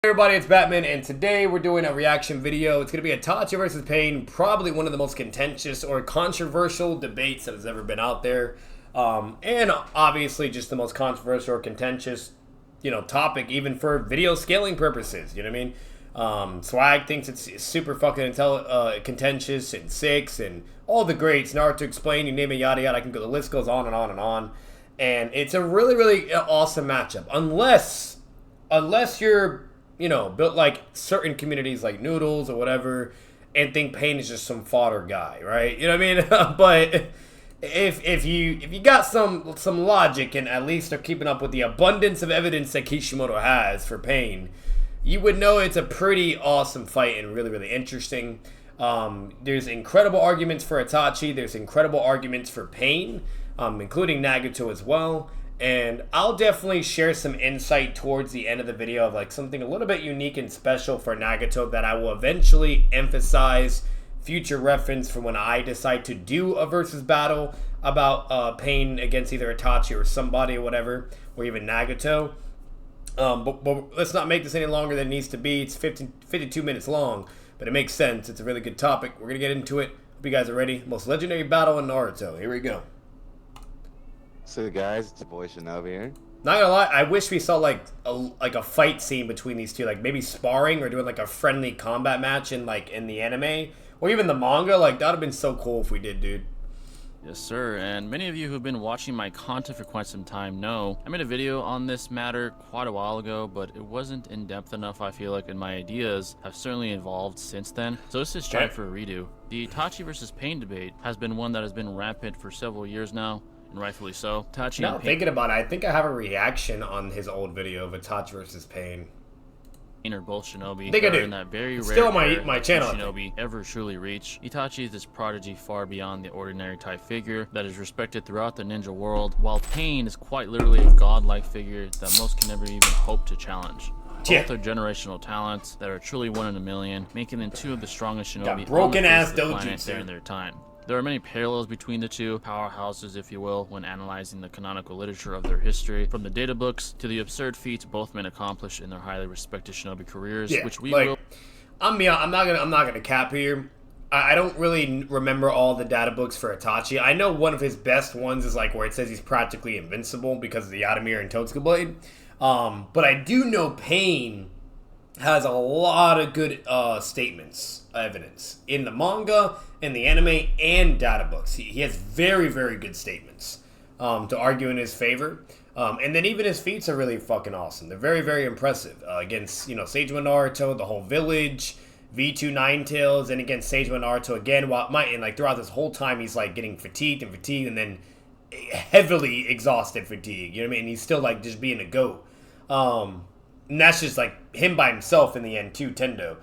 Hey everybody, it's Batman, and today we're doing a reaction video. It's going to be ITACHI versus Pain, probably one of the most contentious or controversial debates that has ever been out there. And obviously just the most controversial or contentious, topic even for video scaling purposes, you know what I mean? Swag thinks it's super fucking contentious, and Six, and all the greats, Naruto Explained, you name it, yada yada, the list goes on and on and on. And it's a really, really awesome matchup. Unless you're built like certain communities like Noodles or whatever, and think Pain is just some fodder guy, right? You know what I mean? But if you got some logic and at least are keeping up with the abundance of evidence that Kishimoto has for Pain, you would know it's a pretty awesome fight and really, really interesting. There's incredible arguments for Itachi. There's incredible arguments for Pain, including Nagato as well. And I'll definitely share some insight towards the end of the video of like something a little bit unique and special for Nagato that I will eventually emphasize, future reference for when I decide to do a versus battle about Pain against either Itachi or somebody or whatever, or even Nagato. But let's not make this any longer than it needs to be. It's 52 minutes long, but it makes sense. It's a really good topic. We're going to get into it. Hope you guys are ready. Most legendary battle in Naruto. Here we go. So guys, it's your boy Shawnobi here. Not gonna lie, I wish we saw like a fight scene between these two, like maybe sparring or doing like a friendly combat match in the anime or even the manga. Like that would have been so cool if we did, dude. Yes, sir. And many of you who've been watching my content for quite some time know I made a video on this matter quite a while ago, but it wasn't in depth enough, I feel like, and my ideas have certainly evolved since then. So this is time for a redo. The Itachi versus Pain debate has been one that has been rampant for several years now, and rightfully so. Itachi Now and thinking about it, I think I have a reaction on his old video of Itachi versus Pain. Pain are both shinobi. I think I do. In that very it's rare still on era my channel. Shinobi ever truly reach. Itachi is this prodigy far beyond the ordinary type figure that is respected throughout the ninja world, while Pain is quite literally a godlike figure that most can never even hope to challenge. Both are generational talents that are truly one in a million, making them two of the strongest shinobi Got broken ass dojutsu there in their time. There are many parallels between the two powerhouses, if you will, when analyzing the canonical literature of their history, from the data books to the absurd feats both men accomplished in their highly respected shinobi careers, which we will. I'm not gonna cap here. I don't really remember all the data books for Itachi. I know one of his best ones is like where it says he's practically invincible because of the Yatamir and Totsuka blade. But I do know Pain has a lot of good evidence in the manga, in the anime, and data books. He has very, very good statements to argue in his favor. And then even his feats are really fucking awesome. They're very, very impressive. Against, Seijima Naruto, the whole village, V2 Ninetales, and against Seijima Naruto again, throughout this whole time, he's like getting fatigued, and then heavily exhausted fatigue. You know what I mean? And he's still like just being a goat. And that's just like him by himself in the end too, Tendo.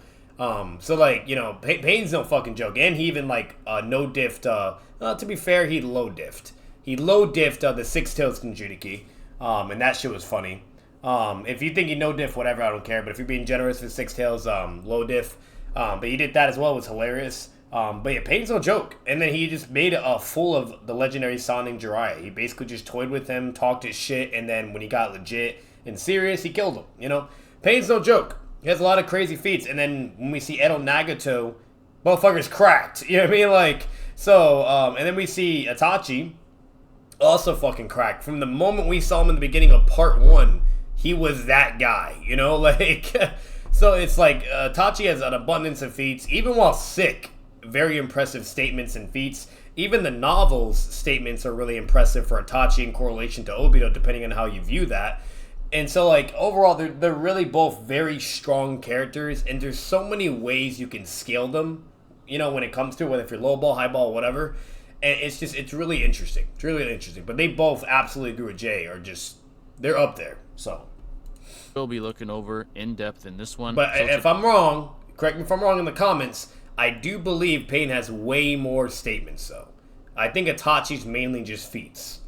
Pain's no fucking joke. And he even no-diffed, to be fair, he low-diffed. He low-diffed the Six Tails Kinjuriki. And that shit was funny. If you think he no-diff, whatever, I don't care. But if you're being generous for Six Tails, low-diff. But he did that as well, it was hilarious. But yeah, Pain's no joke. And then he just made a fool of the legendary sounding Jiraiya. He basically just toyed with him, talked his shit, and then when he got legit and serious, he killed him, Pain's no joke. He has a lot of crazy feats. And then when we see Edo Nagato, motherfucker's cracked. You know what I mean? And then we see Itachi, also fucking cracked. From the moment we saw him in the beginning of part 1, he was that guy, So it's like Itachi has an abundance of feats, even while sick. Very impressive statements and feats. Even the novel's statements are really impressive for Itachi in correlation to Obito, depending on how you view that. And so, overall, they're really both very strong characters, and there's so many ways you can scale them, when it comes to whether if you're low ball, high ball, whatever. And it's really interesting. It's really interesting. But they both absolutely agree with Jay, they're up there, so. We'll be looking over in depth in this one. But if I'm wrong, correct me if I'm wrong in the comments, I do believe Pain has way more statements, though. I think Itachi's mainly just feats.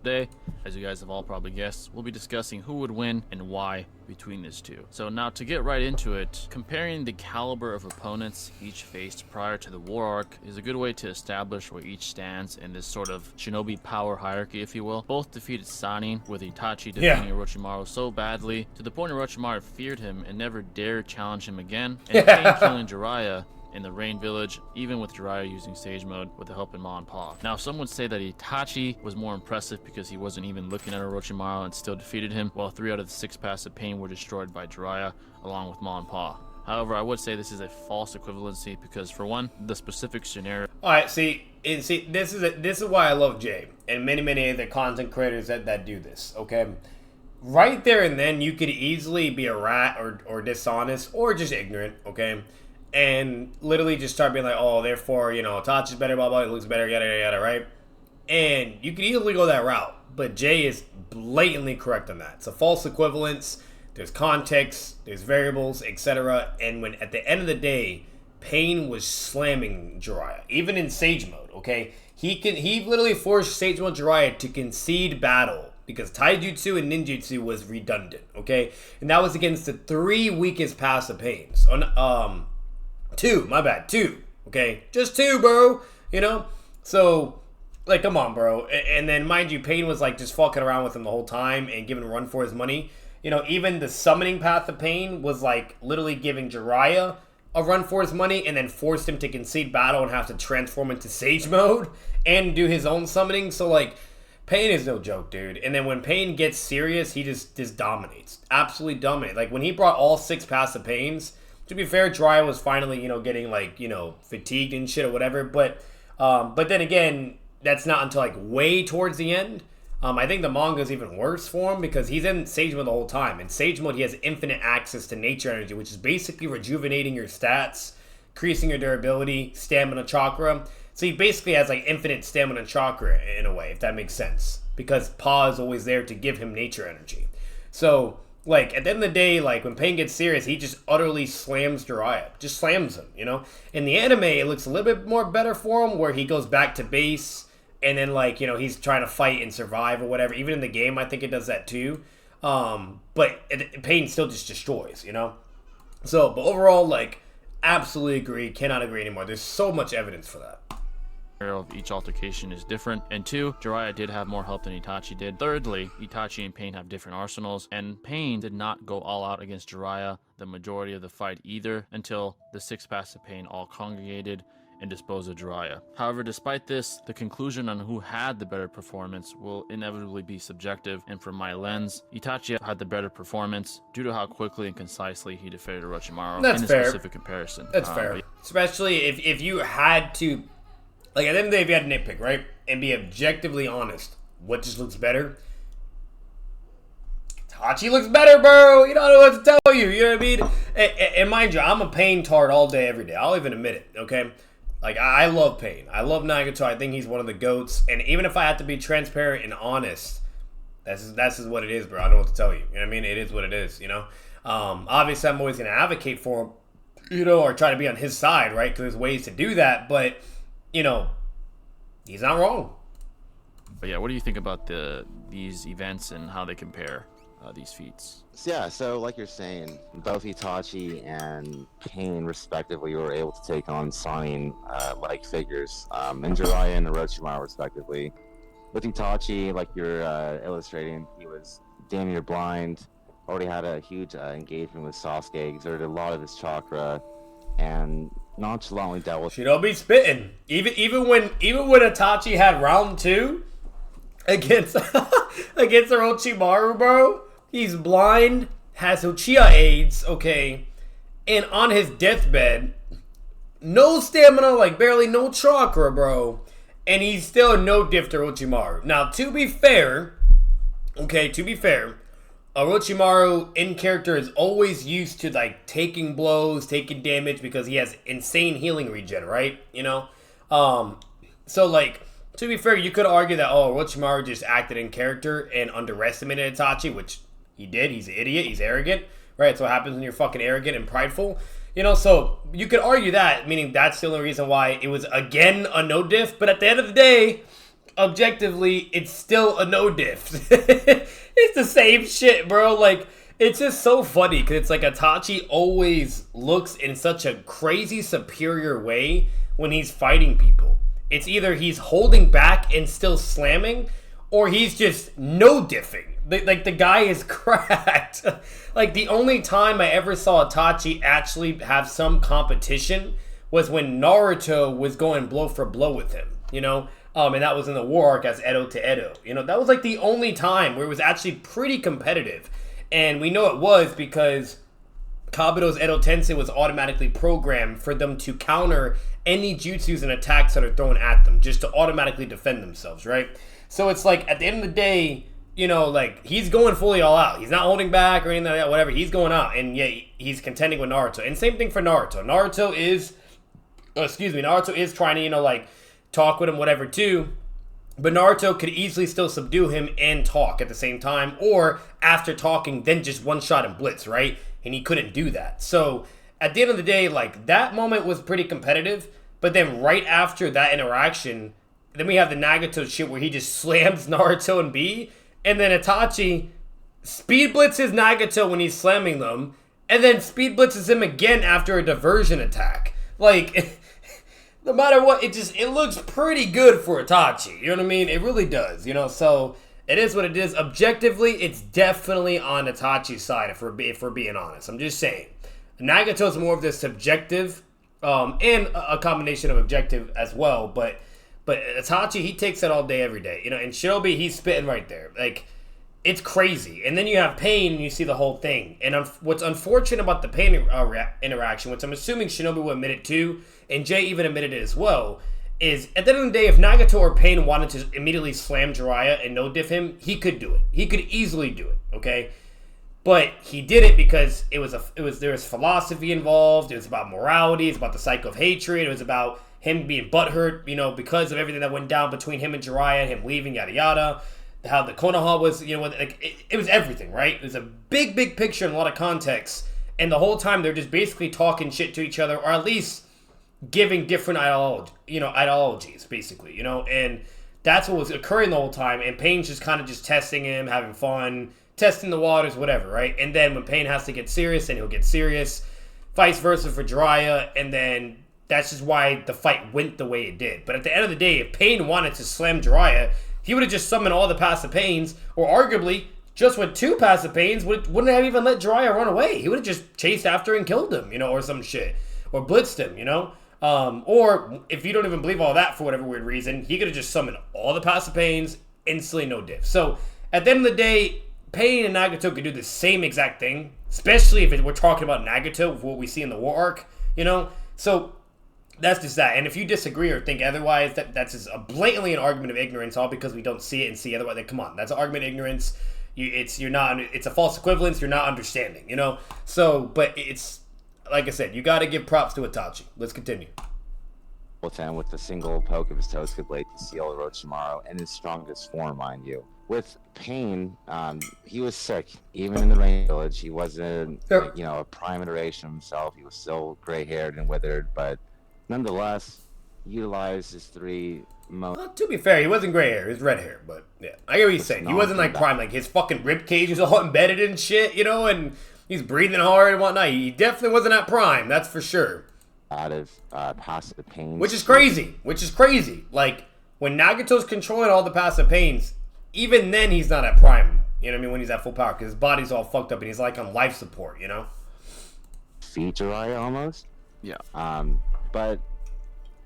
Today, as you guys have all probably guessed, we'll be discussing who would win and why between these two. So now to get right into it, comparing the caliber of opponents each faced prior to the war arc is a good way to establish where each stands in this sort of shinobi power hierarchy, if you will. Both defeated Sanin, with Itachi defeating Orochimaru so badly to the point Orochimaru feared him and never dared challenge him again, and Pain killing Jiraiya in the Rain Village, even with Jiraiya using Sage Mode with the help of Ma and Pa. Now, some would say that Itachi was more impressive because he wasn't even looking at Orochimaru and still defeated him, while 3 out of the 6 paths of Pain were destroyed by Jiraiya, along with Ma and Pa. However, I would say this is a false equivalency because, for one, the specific scenario. All right, see, this is why I love Jay and many of the content creators that do this. Okay, right there and then, you could easily be a rat or dishonest or just ignorant. Okay. And literally just start being like, oh, therefore, you know, Itachi's better, blah, blah, it looks better, yada, yada, yada, right? And you could easily go that route. But Jay is blatantly correct on that. It's a false equivalence. There's context, there's variables, etc. And when, at the end of the day, Pain was slamming Jiraiya, even in Sage Mode, okay? He literally forced Sage Mode Jiraiya to concede battle because Taijutsu and Ninjutsu was redundant, okay? And that was against the 3 weakest paths of Pain. So, 2, my bad, 2, okay? Just 2, bro, you know? So, like, come on, bro. And then, mind you, Pain was, like, just fucking around with him the whole time and giving a run for his money. You know, even the summoning path of Pain was, like, literally giving Jiraiya a run for his money and then forced him to concede battle and have to transform into Sage Mode and do his own summoning. So, like, Pain is no joke, dude. And then when Pain gets serious, he just dominates. Absolutely dominates. Like, when he brought all 6 paths of Pains, to be fair, Jiraiya was finally, you know, getting, like, you know, fatigued and shit or whatever. But then again, that's not until, like, way towards the end. I think the manga is even worse for him because he's in Sage Mode the whole time. In Sage Mode, he has infinite access to nature energy, which is basically rejuvenating your stats, increasing your durability, stamina, chakra. So he basically has, like, infinite stamina chakra in a way, if that makes sense. Because Pa is always there to give him nature energy. So, like, at the end of the day, like, when Pain gets serious, he just utterly slams Jiraiya. Just slams him, you know? In the anime, it looks a little bit more better for him, where he goes back to base, and then, like, you know, he's trying to fight and survive or whatever. Even in the game, I think it does that too. But Pain still just destroys, you know? So, but overall, like, absolutely agree. Cannot agree anymore. There's so much evidence for that. Of each altercation is different, and 2, Jiraiya did have more help than Itachi did. Thirdly, Itachi and Pain have different arsenals, and Pain did not go all out against Jiraiya the majority of the fight either until the 6 paths of Pain all congregated and disposed of Jiraiya. However, despite this, the conclusion on who had the better performance will inevitably be subjective, and from my lens, Itachi had the better performance due to how quickly and concisely he defeated Orochimaru in a specific comparison. That's fair. Especially if you had to, like, at the end of the day, if you had to nitpick, right, and be objectively honest, what just looks better? Itachi looks better, bro. You don't know what to tell you. You know what I mean? And mind you, I'm a Pain tard all day, every day. I'll even admit it, okay? Like, I love Pain. I love Nagato. I think he's one of the GOATs. And even if I have to be transparent and honest, that's just what it is, bro. I don't know what to tell you. You know what I mean? It is what it is, you know? Obviously, I'm always going to advocate for him, you know, or try to be on his side, right? Because there's ways to do that, but, you know, he's not wrong. But yeah, what do you think about these events and how they compare these feats? Yeah, so like you're saying, both Itachi and Pain respectively were able to take on Sanin like figures, and Jiraiya and Orochimaru respectively. With Itachi, like you're illustrating, he was damn near blind, already had a huge engagement with Sasuke, exerted a lot of his chakra, and nonchalantly dealt with Shinobi spitting. Even when Itachi had round 2 against Orochimaru, bro. He's blind, has Uchiha AIDS, okay, and on his deathbed, no stamina, like barely no chakra, bro, and he's still no diff to Orochimaru. Now, to be fair, Orochimaru in character is always used to, like, taking blows, taking damage because he has insane healing regen, right? You know, so, like, to be fair, you could argue that, oh, Orochimaru just acted in character and underestimated Itachi, which he did. He's an idiot. He's arrogant, right? That's what happens when you're fucking arrogant and prideful, you know? So you could argue that, meaning that's the only reason why it was, again, a no diff. But at the end of the day, objectively, it's still a no diff. It's the same shit, bro. Like, it's just so funny because it's like Itachi always looks in such a crazy superior way when he's fighting people. It's either he's holding back and still slamming, or he's just no diffing. Like, the guy is cracked. Like, the only time I ever saw Itachi actually have some competition was when Naruto was going blow for blow with him, you know? And that was in the war arc as Edo to Edo. You know, that was like the only time where it was actually pretty competitive. And we know it was because Kabuto's Edo Tensei was automatically programmed for them to counter any jutsus and attacks that are thrown at them, just to automatically defend themselves, right? So it's like, at the end of the day, you know, like, he's going fully all out. He's not holding back or anything like that, whatever. He's going out, and yeah, he's contending with Naruto. And same thing for Naruto. Naruto is trying to, you know, like, talk with him, whatever, too. But Naruto could easily still subdue him and talk at the same time, or after talking, then just one-shot and blitz, right? And he couldn't do that. So, at the end of the day, like, that moment was pretty competitive, but then right after that interaction, then we have the Nagato shit where he just slams Naruto and B, and then Itachi speed blitzes Nagato when he's slamming them, and then speed blitzes him again after a diversion attack. Like, no matter what, it looks pretty good for Itachi. You know what I mean? It really does, you know? So, it is what it is. Objectively, it's definitely on Itachi's side, if we're being honest. I'm just saying. Nagato's more of this subjective, and a combination of objective as well, but Itachi, he takes it all day, every day. You know, and Shinobi, he's spitting right there. Like, it's crazy. And then you have Pain, and you see the whole thing. And what's unfortunate about the Pain interaction, which I'm assuming Shinobi will admit it too, and Jay even admitted it as well, is at the end of the day, if Nagato or Pain wanted to immediately slam Jiraiya and no diff him, he could do it. He could easily do it, okay? But he did it because there was philosophy involved. It was about morality. It's about the cycle of hatred. It was about him being butthurt, you know, because of everything that went down between him and Jiraiya, him leaving, yada yada. How the Konoha was, you know, like, it was everything, right? It was a big, big picture and a lot of context. And the whole time they're just basically talking shit to each other, or at least giving different ideologies, basically, you know. And that's what was occurring the whole time. And Pain's just kind of just testing him, having fun, testing the waters, whatever, right? And then when Pain has to get serious, then he'll get serious. Vice versa for Jiraiya, and then that's just why the fight went the way it did. But at the end of the day, if Pain wanted to slam Jiraiya, he would have just summoned all the passive Pains, or arguably, just with 2 passive Pains, wouldn't have even let Jiraiya run away. He would have just chased after and killed him, you know, or some shit. Or blitzed him, you know? Or, if you don't even believe all that for whatever weird reason, he could have just summoned all the passive Pains, instantly no diff. So, at the end of the day, Pain and Nagato could do the same exact thing, especially if we're talking about Nagato, what we see in the war arc, you know? So, that's just that. And if you disagree or think otherwise, that's just blatantly an argument of ignorance, all because we don't see it and see otherwise. Like, come on, that's an argument of ignorance. It's a false equivalence. You're not understanding, you know? So, but it's, like I said, you got to give props to Itachi. Let's continue. With the single poke of his Tosuke blade to seal Orochimaru in his strongest form, mind you. With Pain, he was sick. Even in the Rain Village, he wasn't, you know, a prime iteration of himself. He was still gray-haired and withered, but nonetheless, utilized his 3 most... Well, to be fair, he wasn't gray hair. He was red hair, but yeah. I get what he's saying. He wasn't, like, prime. Like, his fucking rib cage was all embedded in shit, you know, and he's breathing hard and whatnot. He definitely wasn't at prime, that's for sure. Out of passive Pains. Which is crazy. Like, when Nagato's controlling all the passive Pains, even then he's not at prime. You know what I mean? When he's at full power, because his body's all fucked up and he's like on life support, you know? Feed Jiraiya almost. Yeah. But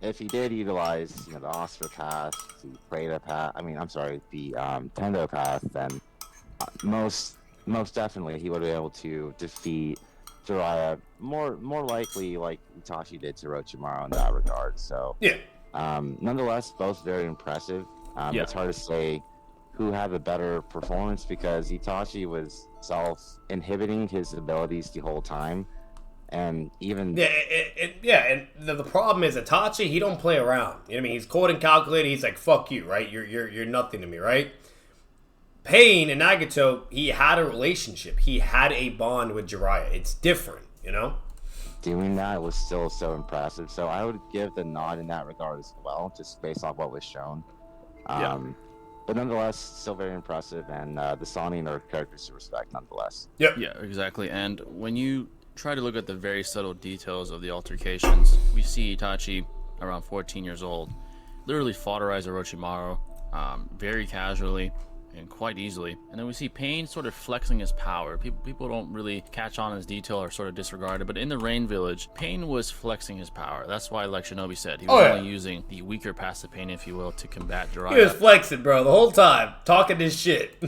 if he did utilize, you know, the Oscar path, the Preda path, the Tendo path, then most definitely he would be able to defeat Jiraiya more likely like Itachi did to Orochimaru in that regard. So yeah. Nonetheless, both very impressive. It's hard to say who had the better performance because Itachi was self-inhibiting his abilities the whole time. And even and the problem is Itachi, he don't play around. You know what I mean? He's cold and calculated. He's like, fuck you, right? You're nothing to me, right? Pain and Nagato, he had a relationship. He had a bond with Jiraiya. It's different, you know? Doing that was still so impressive. So I would give the nod in that regard as well, just based off what was shown. But nonetheless, still very impressive, and the Sonic are characters to respect nonetheless. Yep. Yeah, exactly. And when you try to look at the very subtle details of the altercations, we see Itachi, around 14 years old, literally fauterize Orochimaru very casually and quite easily. And then we see Pain sort of flexing his power. People don't really catch on his detail or sort of disregard it, but in the Rain Village, Pain was flexing his power. That's why, like Shinobi said, he was only using the weaker passive Pain, if you will, to combat Jiraiya. He was flexing, bro, the whole time, talking this shit.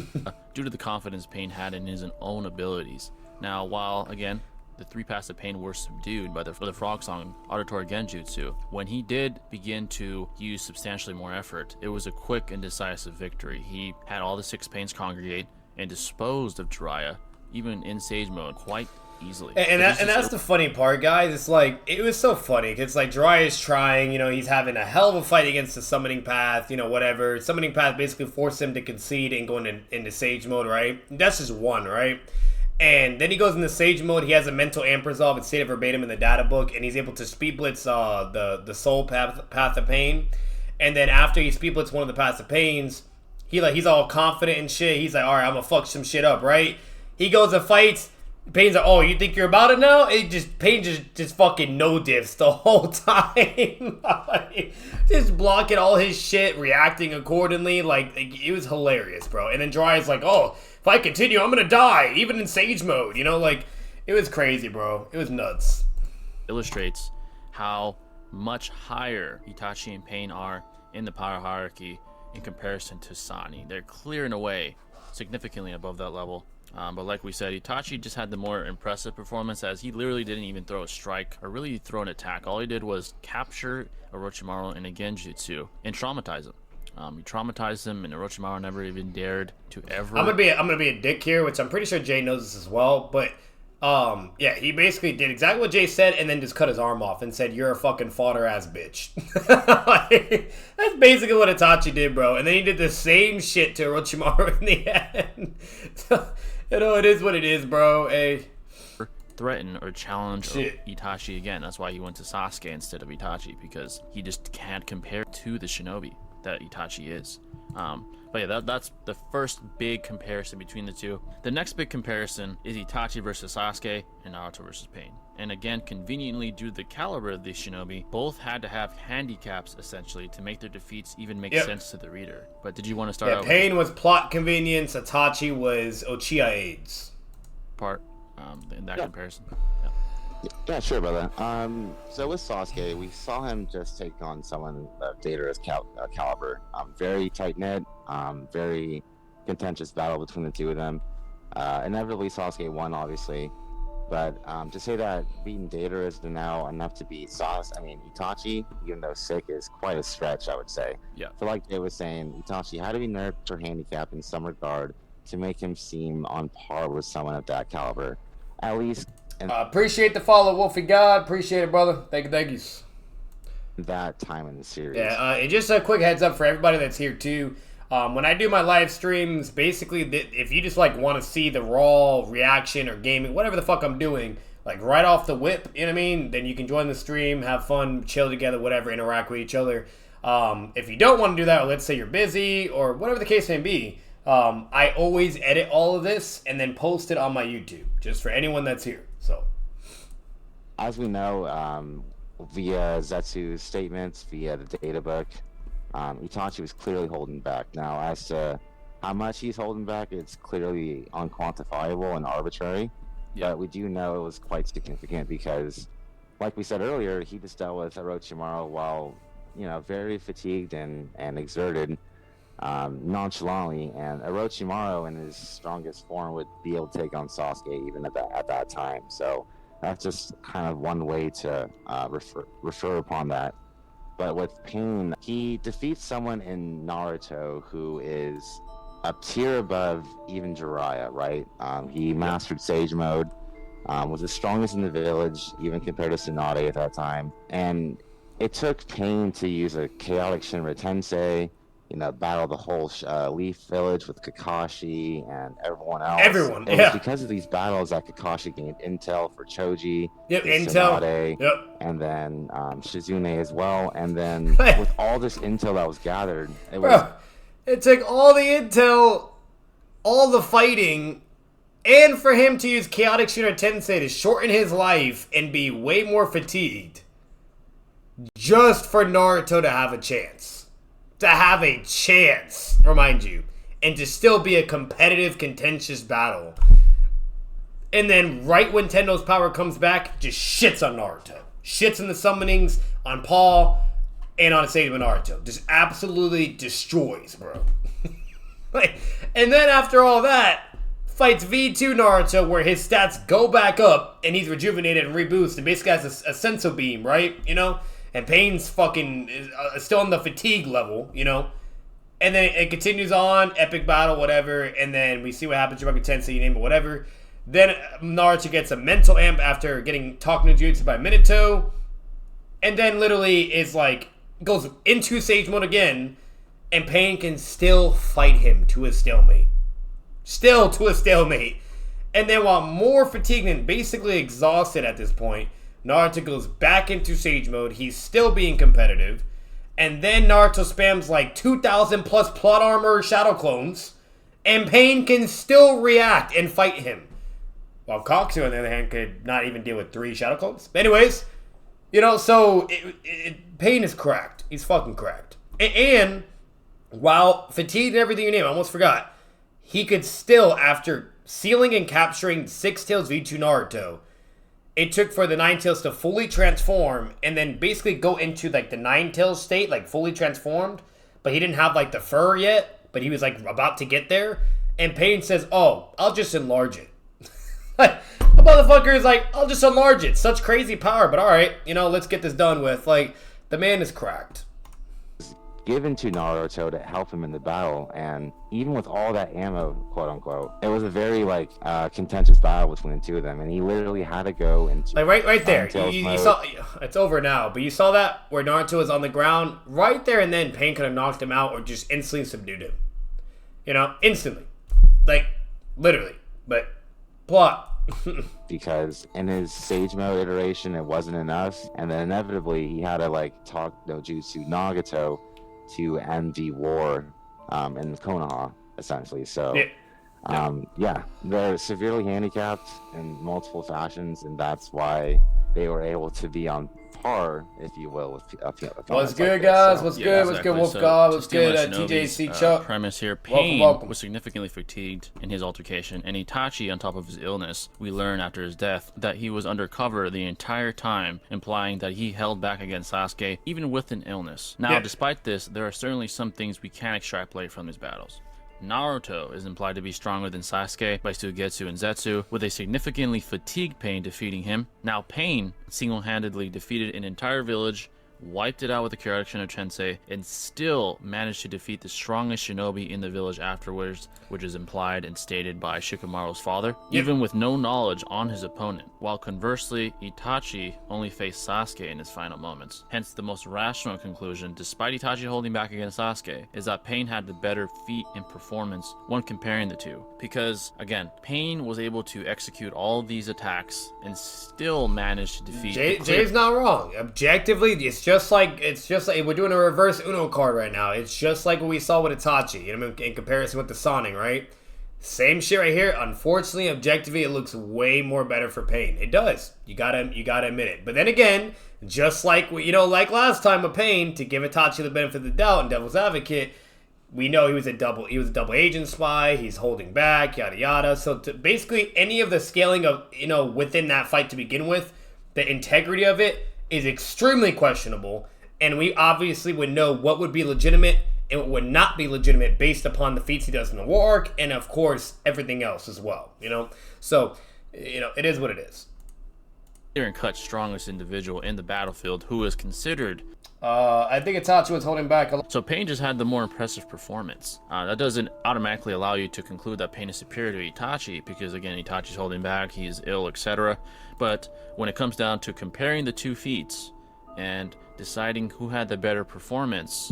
Due to the confidence Pain had in his own abilities. Now, while, again, the 3 passive Pain were subdued by the Frog Song Auditory Genjutsu, when he did begin to use substantially more effort, it was a quick and decisive victory. He had all the 6 Pains congregate and disposed of Jiraiya, even in Sage Mode, quite easily. And that's the funny part, guys. It's like, it was so funny, because like Jiraiya's trying, you know, he's having a hell of a fight against the Summoning Path, you know, whatever. Summoning Path basically forced him to concede and go into Sage Mode, right? That's just one, right? And then he goes into Sage Mode. He has a mental amp resolve. It's stated verbatim in the data book, and he's able to speed blitz the Soul Path of Pain. And then after he speed blitz one of the Paths of Pains, he's all confident and shit. He's like, all right, I'm gonna fuck some shit up, right? He goes and fights. Pain's like, oh, you think you're about it now? Pain just fucking no diffs the whole time. Just blocking all his shit, reacting accordingly. Like, it was hilarious, bro. And then Jiraiya's like, oh, if I continue, I'm gonna die, even in Sage Mode. You know, like, it was crazy, bro. It was nuts. Illustrates how much higher Itachi and Pain are in the power hierarchy in comparison to Sani. They're clear in a way, significantly above that level. But like we said, Itachi just had the more impressive performance, as he literally didn't even throw a strike or really throw an attack. All he did was capture Orochimaru in a Genjutsu and traumatize him. He traumatized him, and Orochimaru never even dared to ever. I'm gonna be a dick here, which I'm pretty sure Jay knows this as well. But yeah, he basically did exactly what Jay said, and then just cut his arm off and said, "You're a fucking fodder ass bitch." That's basically what Itachi did, bro. And then he did the same shit to Orochimaru in the end. You know, it is what it is, bro. Hey. Threaten or challenge Itachi again. That's why he went to Sasuke instead of Itachi, because he just can't compare to the shinobi that Itachi is. But yeah, that's the first big comparison between the two. The next big comparison is Itachi versus Sasuke and Naruto versus Pain. And again, conveniently, due to the caliber of the shinobi, both had to have handicaps essentially to make their defeats even make sense to the reader. But did you want to start out? Pain was plot convenience. Itachi was Uchiha aids. Part in that comparison. Yeah, sure, brother. So with Sasuke, we saw him just take on someone of Data's caliber. Very tight-knit, very contentious battle between the two of them. Inevitably, Sasuke won, obviously. But to say that beating Data is now enough to beat Itachi, even though sick, is quite a stretch, I would say. Yeah. So like Jay was saying, Itachi had to be nerfed or handicapped in some regard to make him seem on par with someone of that caliber. At least... appreciate the follow, Wolfie God. Appreciate it, brother. Thank you. That time in the series. Yeah, and just a quick heads up for everybody that's here too. When I do my live streams, basically, if you just like want to see the raw reaction or gaming, whatever the fuck I'm doing, like right off the whip, you know what I mean? Then you can join the stream, have fun, chill together, whatever, interact with each other. If you don't want to do that, or let's say you're busy or whatever the case may be, I always edit all of this and then post it on my YouTube, just for anyone that's here. So, as we know, via Zetsu's statements, via the data book, Itachi was clearly holding back. Now, as to how much he's holding back, it's clearly unquantifiable and arbitrary. Yeah. But we do know it was quite significant because, like we said earlier, he just dealt with Orochimaru while, very fatigued and exerted nonchalantly. And Orochimaru, in his strongest form, would be able to take on Sasuke even at that time. So that's just kind of one way to refer upon that. But with Pain, he defeats someone in Naruto who is a tier above even Jiraiya, right? He mastered Sage Mode, was the strongest in the village, even compared to Tsunade at that time. And it took Pain to use a chaotic Shinra Tensei, battle the whole Leaf Village with Kakashi and everyone else. Everyone, It yeah. was because of these battles that Kakashi gained intel for Choji, Yep, his intel. Tsunade, Yep. and then Shizune as well. And then with all this intel that was gathered, it was... Bro, it took all the intel, all the fighting, and for him to use Chaotic Shooter Tensei to shorten his life and be way more fatigued just for Naruto to have a chance. To have a chance, remind you, and to still be a competitive, contentious battle. And then right when Tendo's power comes back, just shits on Naruto. Shits in the summonings, on Paul, and on Sage Naruto. Just absolutely destroys, bro. And then after all that, fights V2 Naruto where his stats go back up and he's rejuvenated and reboosts and basically has a senso beam, right? And Pain's fucking still on the fatigue level, And then it continues on, epic battle, whatever. And then we see what happens. You're Tensei, you name it, whatever. Then Naruto gets a mental amp after getting talked no jutsu by Minato. And then literally is goes into Sage Mode again. And Pain can still fight him to a stalemate. Still to a stalemate. And then while more fatigued and basically exhausted at this point, Naruto goes back into Sage Mode. He's still being competitive. And then Naruto spams 2,000 plus plot armor shadow clones. And Pain can still react and fight him. While Koksu, on the other hand, could not even deal with 3 shadow clones. Anyways, so Pain is cracked. He's fucking cracked. And while fatigued and everything you name, I almost forgot, he could still, after sealing and capturing 6 Tails V2 Naruto, it took for the 9 Tails to fully transform and then basically go into the 9 Tails state, fully transformed. But he didn't have the fur yet, but he was about to get there. And Pain says, "Oh, I'll just enlarge it." The motherfucker is "I'll just enlarge it." Such crazy power, but alright, let's get this done with. The man is cracked. Given to Naruto to help him in the battle, and even with all that ammo, quote unquote, it was a very contentious battle between the two of them, and he literally had to go into right there. You saw it's over now, but you saw that where Naruto was on the ground right there, and then Pain could have knocked him out or just instantly subdued him. Instantly, literally. But plot. Because in his Sage Mode iteration, it wasn't enough, and then inevitably he had to talk no jutsu Nagato to end the war in Konoha, essentially. So, they're severely handicapped in multiple fashions, and that's why they were able to be on par, if you will, with What's good, guys? So. What's good? What's good, Wolf God? What's good, TJC Chuck? Premise here: Pain welcome. was significantly fatigued in his altercation, and Itachi, on top of his illness, we learn after his death that he was undercover the entire time, implying that he held back against Sasuke even with an illness. Now, despite this, there are certainly some things we can extrapolate from these battles. Naruto is implied to be stronger than Sasuke by Suigetsu and Zetsu, with a significantly fatigued Pain defeating him. Now Pain single-handedly defeated an entire village, wiped it out with the Chaotic Shinobi Tensei, and still managed to defeat the strongest shinobi in the village afterwards, which is implied and stated by Shikamaru's father, even with no knowledge on his opponent, while conversely, Itachi only faced Sasuke in his final moments. Hence, the most rational conclusion, despite Itachi holding back against Sasuke, is that Pain had the better feat and performance when comparing the two. Because, again, Pain was able to execute all these attacks and still managed to defeat... Jay's not wrong. Objectively, it's just like we're doing a reverse Uno card right now. It's just like what we saw with Itachi, in comparison with the Sonic, right? Same shit right here. Unfortunately, objectively, it looks way more better for Pain. It does. You gotta admit it. But then again, just like like last time with Pain, to give Itachi the benefit of the doubt and Devil's Advocate, we know he was a double agent spy. He's holding back, yada yada. So basically, any of the scaling of within that fight to begin with, the integrity of it is extremely questionable, and we obviously would know what would be legitimate and what would not be legitimate based upon the feats he does in the war arc, and of course everything else as well. So it is what it is. Clear and cut strongest individual in the battlefield who is considered. I think Itachi was holding back a lot. So Pain just had the more impressive performance. That doesn't automatically allow you to conclude that Pain is superior to Itachi, because again, Itachi's holding back, he's ill, etc. But when it comes down to comparing the two feats, and deciding who had the better performance,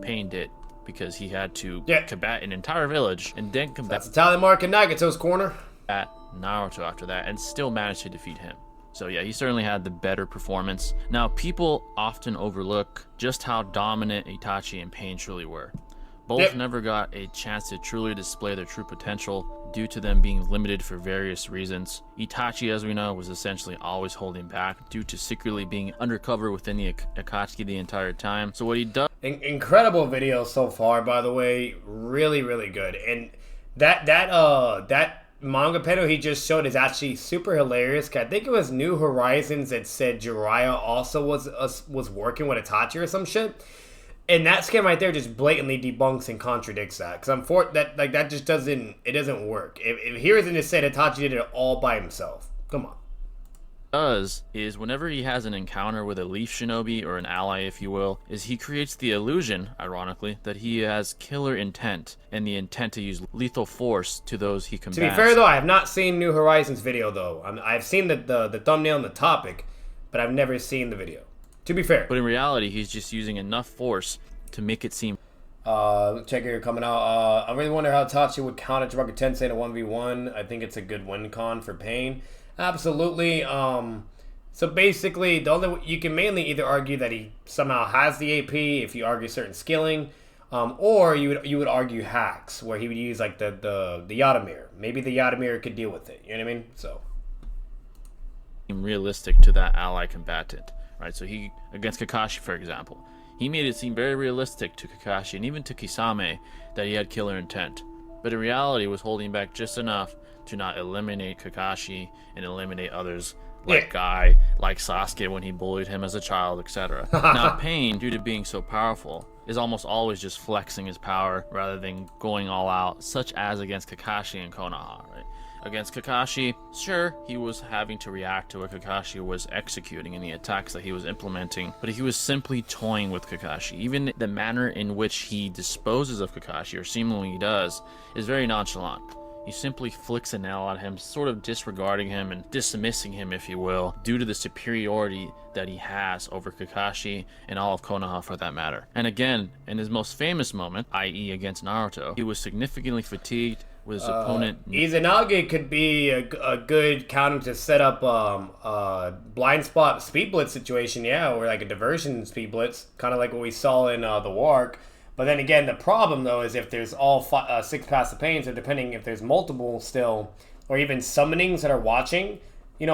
Pain did. because he had to Yeah. combat an entire village and then combat That's Italian Mark in Nagato's corner. Naruto after that and still managed to defeat him. So yeah, he certainly had the better performance. Now, people often overlook just how dominant Itachi and Pain truly were. Both never got a chance to truly display their true potential due to them being limited for various reasons. Itachi, as we know, was essentially always holding back due to secretly being undercover within the Akatsuki the entire time. So what he does... Incredible video so far, by the way. Really, really good. And that manga panel he just showed is actually super hilarious. I think it was New Horizons that said Jiraiya also was working with Itachi or some shit. And that skin right there just blatantly debunks and contradicts that, because that just doesn't work. If here isn't just said Itachi did it all by himself. Come on. Is whenever he has an encounter with a leaf shinobi, or an ally if you will, is he creates the illusion, ironically, that he has killer intent and the intent to use lethal force to those he combats. To be fair though, I have not seen New Horizons video though. I've seen the thumbnail and the topic, but I've never seen the video. To be fair. But in reality, he's just using enough force to make it seem... check here coming out. I really wonder how Itachi would counter Chibaka Tensei in a 1v1. I think it's a good win con for Pain. Absolutely. So basically, you can mainly either argue that he somehow has the AP if you argue certain skilling, or you would argue hacks where he would use like the Yata. Maybe the Yata could deal with it. You know what I mean? So realistic to that ally combatant, right? So he, against Kakashi, for example, he made it seem very realistic to Kakashi and even to Kisame that he had killer intent, but in reality was holding back just enough to not eliminate Kakashi and eliminate others like Guy, like Sasuke when he bullied him as a child, etc. Now, Pain, due to being so powerful, is almost always just flexing his power rather than going all out, such as against Kakashi and Konoha, right? Against Kakashi, sure, he was having to react to what Kakashi was executing in the attacks that he was implementing, but he was simply toying with Kakashi. Even the manner in which he disposes of Kakashi, or seemingly does, is very nonchalant. He simply flicks a nail at him, sort of disregarding him and dismissing him, if you will, due to the superiority that he has over Kakashi and all of Konoha for that matter. And again, in his most famous moment, i.e. against Naruto, he was significantly fatigued with his opponent. Izanagi could be a good counter to set up blind spot speed blitz situation, or like a diversion speed blitz, kind of like what we saw in the Wark. But then again, the problem though is if there's all 6 Paths of Pain, so depending if there's multiple still, or even summonings that are watching,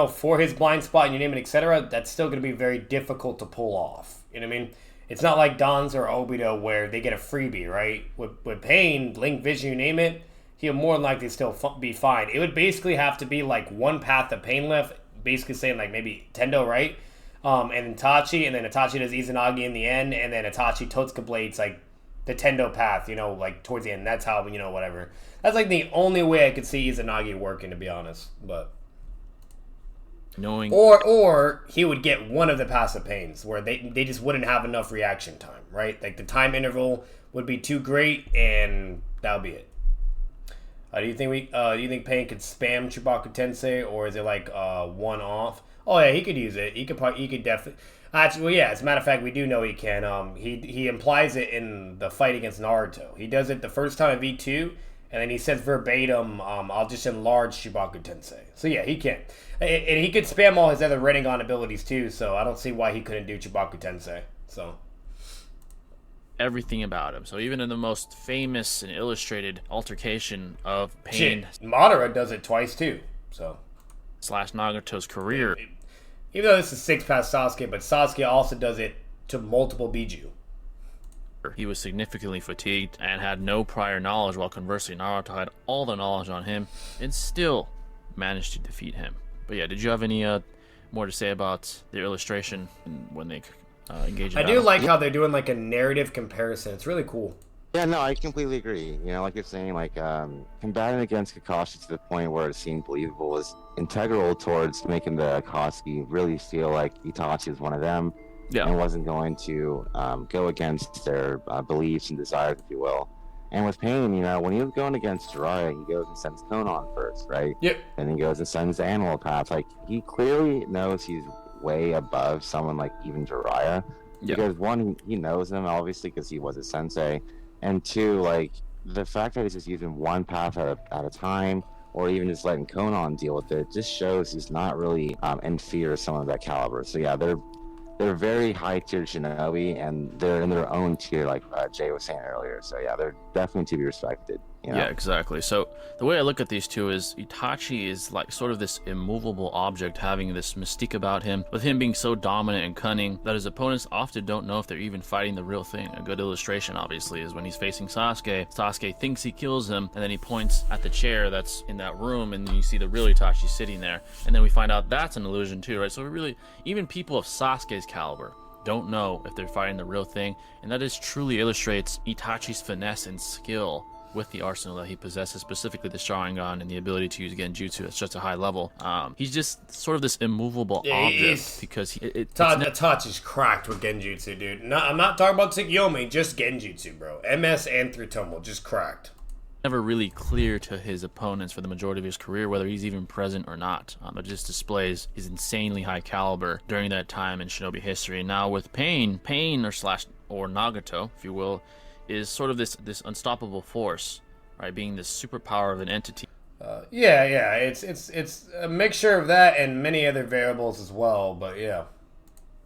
for his blind spot and you name it, etc., that's still going to be very difficult to pull off. You know what I mean? It's not like Danzo or Obito where they get a freebie, right? With Pain, Blink Vision, you name it, he'll more than likely still be fine. It would basically have to be like 1 Path of Pain left, basically saying like maybe Tendo, right? And Itachi, and then Itachi does Izanagi in the end, and then Itachi Totsuka Blades like the Tendo path, like towards the end. That's how, whatever. That's like the only way I could see Izanagi working, to be honest. But or he would get one of the passive pains where they just wouldn't have enough reaction time, right? Like the time interval would be too great, and that would be it. Do you think Pain could spam Chibaka Tensei, or is it like one off? Oh yeah, he could use it. He could definitely. Actually, well, yeah. As a matter of fact, we do know he can. He implies it in the fight against Naruto. He does it the first time in V2, and then he says verbatim, "I'll just enlarge Chibaka Tensei." So yeah, he can, and he could spam all his other Rinnegan abilities too. So I don't see why he couldn't do Chibaka Tensei. So everything about him. So even in the most famous and illustrated altercation of Pain, Madara does it twice too. So / Nagato's career. Even though this is 6 past Sasuke, but Sasuke also does it to multiple Biju. He was significantly fatigued and had no prior knowledge, while conversely Naruto had all the knowledge on him and still managed to defeat him. But yeah, did you have any more to say about the illustration when they engage in I battle? do like how they're doing like a narrative comparison. It's really cool. Yeah, no, I completely agree. Like you're saying, like combating against Kakashi to the point where it seemed believable was integral towards making the Akatsuki really feel like Itachi was one of them, and wasn't going to go against their beliefs and desires, if you will. And with Pain, when he was going against Jiraiya, he goes and sends Konan first, right? Yep. And he goes and sends the Animal Path. Like, he clearly knows he's way above someone like even Jiraiya. Yep. Because one, he knows him, obviously, because he was a sensei. And two, like the fact that he's just using one path at a time, or even just letting Conan deal with it, just shows he's not really in fear of someone of that caliber. So yeah, they're very high tier shinobi, and they're in their own tier, like Jay was saying earlier. So yeah, they're definitely to be respected. You know? Yeah, exactly. So the way I look at these two is Itachi is like sort of this immovable object, having this mystique about him, with him being so dominant and cunning that his opponents often don't know if they're even fighting the real thing. A good illustration, obviously, is when he's facing Sasuke. Sasuke thinks he kills him, and then he points at the chair that's in that room, and you see the real Itachi sitting there. And then we find out that's an illusion too, right? So really, even people of Sasuke's caliber don't know if they're fighting the real thing, and that just truly illustrates Itachi's finesse and skill with the arsenal that he possesses, specifically the Sharingan and the ability to use genjutsu at such a high level. He's just sort of this immovable object because Itachi's cracked with genjutsu, dude. No, I'm not talking about Tsukiyomi, just genjutsu, bro. MS and through Tomo, just cracked. Never really clear to his opponents for the majority of his career whether he's even present or not. It just displays his insanely high caliber during that time in shinobi history. Now with Pain or Nagato, if you will, is sort of this unstoppable force, right? Being this superpower of an entity. Yeah, it's a mixture of that and many other variables as well, but yeah.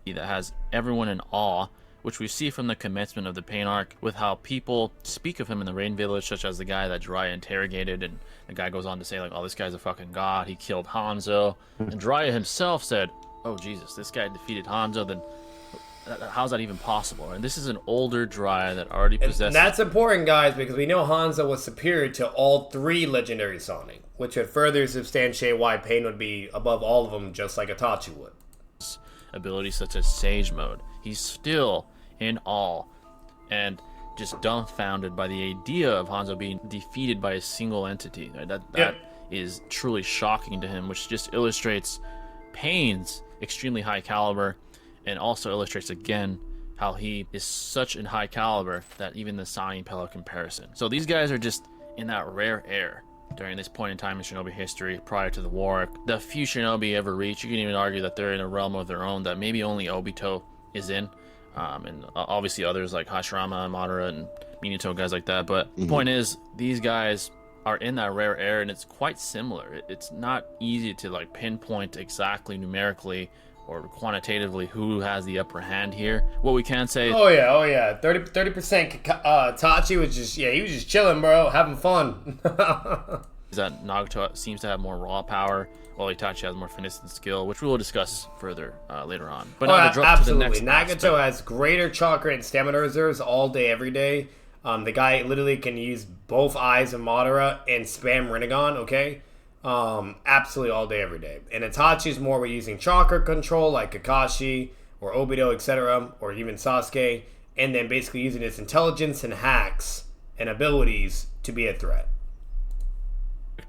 That has everyone in awe, which we see from the commencement of the Pain arc, with how people speak of him in the Rain Village, such as the guy that Jiraiya interrogated, and the guy goes on to say, like, oh, this guy's a fucking god, he killed Hanzo. And Jiraiya himself said, oh, Jesus, this guy defeated Hanzo, then how's that even possible? And this is an older Jiraiya that already possesses... And that's important, guys, because we know Hanzo was superior to all three legendary Sonic, which would further substantiate why Pain would be above all of them, just like Itachi would. Abilities such as Sage Mode. He's still in awe and just dumbfounded by the idea of Hanzo being defeated by a single entity. That is truly shocking to him, which just illustrates Pain's extremely high caliber, and also illustrates again how he is such in high caliber that even the Sani Pelo comparison. So these guys are just in that rare air during this point in time in shinobi history prior to the war arc. The few shinobi ever reach, you can even argue that they're in a realm of their own that maybe only Obito is in. And obviously others like Hashirama, Madara, and Minato, guys like that. But the point is, these guys are in that rare air, and it's quite similar. It's not easy to like pinpoint exactly numerically or quantitatively who has the upper hand here. What we can say is, oh yeah 30% Tachi was just, he was just chilling, bro, having fun. is that Nagato seems to have more raw power, while Itachi has more finesse and skill, which we will discuss further later on. But now to drop absolutely. to the next Nagato has greater chakra and stamina reserves all day, every day. The guy literally can use both eyes of Madara and spam Rinnegan, okay? Absolutely all day, every day. And Itachi's more with using chakra control, like Kakashi or Obito, etc., or even Sasuke, and then basically using his intelligence and hacks and abilities to be a threat.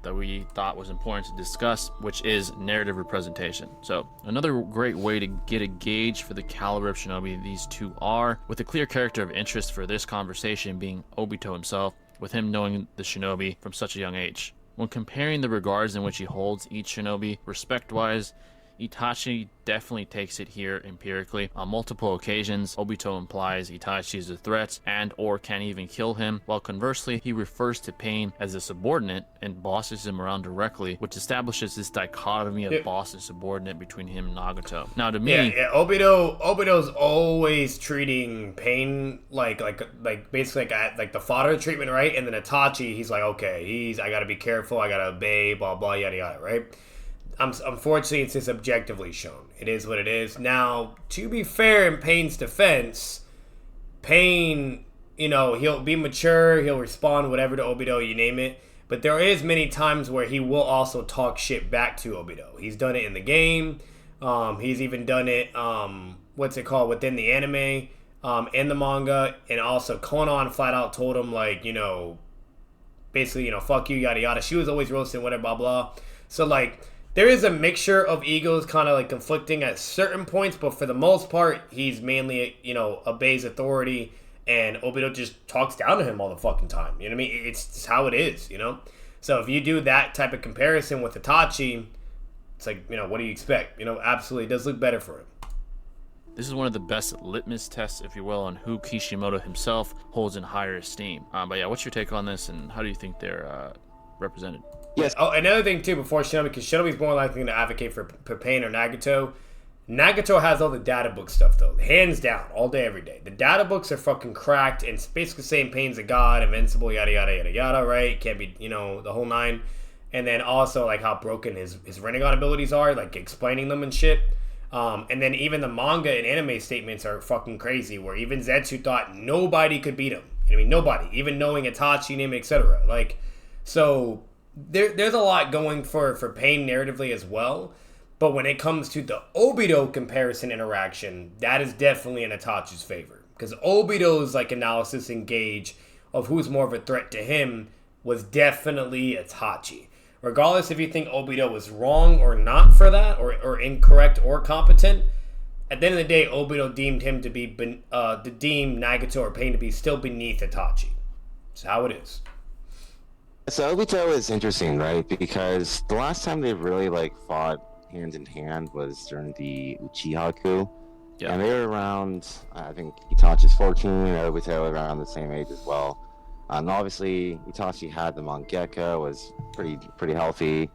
That we thought was important to discuss, which is narrative representation. So another great way to get a gauge for the caliber of shinobi these two are, with a clear character of interest for this conversation being Obito himself, with him knowing the shinobi from such a young age. When comparing the regards in which he holds each shinobi, respect-wise, Itachi definitely takes it here empirically. On multiple occasions, Obito implies Itachi is a threat and or can even kill him, while conversely, he refers to Pain as a subordinate and bosses him around directly, which establishes this dichotomy of boss and subordinate between him and Nagato. Now to me... Obito's always treating Pain like basically like the fodder treatment, right? And then Itachi, he's like, okay, I gotta be careful, I gotta obey, blah, blah, yada, yada, right? Unfortunately, it's just objectively shown. It is what it is. Now, to be fair, in Pain's defense, Pain, he'll be mature, he'll respond whatever to Obito, you name it. But there is many times where he will also talk shit back to Obito. He's done it in the game. He's even done it, within the anime, in the manga. And also, Conan flat out told him, basically, fuck you, yada, yada. She was always roasting, whatever, blah, blah. So, there is a mixture of egos kind of conflicting at certain points, but for the most part, he's mainly, obeys authority, and Obito just talks down to him all the fucking time. You know what I mean? It's just how it is, So if you do that type of comparison with Itachi, it's what do you expect? Absolutely, it does look better for him. This is one of the best litmus tests, if you will, on who Kishimoto himself holds in higher esteem. But yeah, what's your take on this, and how do you think they're represented? Yes. Oh, another thing too before Shinobi, because Shinobi's more likely going to advocate for Pain or Nagato. Nagato has all the data book stuff though, hands down, all day, every day. The data books are fucking cracked, and it's basically saying Pain's a god, invincible, yada yada yada yada, right? Can't be, you know, the whole nine. And then also like how broken his Rinnegan abilities are, like explaining them and shit. And then even the manga and anime statements are fucking crazy, where even Zetsu thought nobody could beat him. I mean, nobody, even knowing Itachi name, etc. Like, so there's a lot going for Pain narratively as well. But when it comes to the Obito comparison interaction, that is definitely in Itachi's favor. Because Obito's like analysis and gauge of who's more of a threat to him was definitely Itachi. Regardless if you think Obito was wrong or not for that, or incorrect or competent, at the end of the day, Obito deemed him to be, deemed Nagato or Pain to be still beneath Itachi. That's how it is. So Obito is interesting, right? Because the last time they really like fought hand in hand was during the Uchiha coup. Yeah. And they were around, I think Itachi's 14, and Obito around the same age as well. And obviously, Itachi had the Mangekyo, was pretty healthy,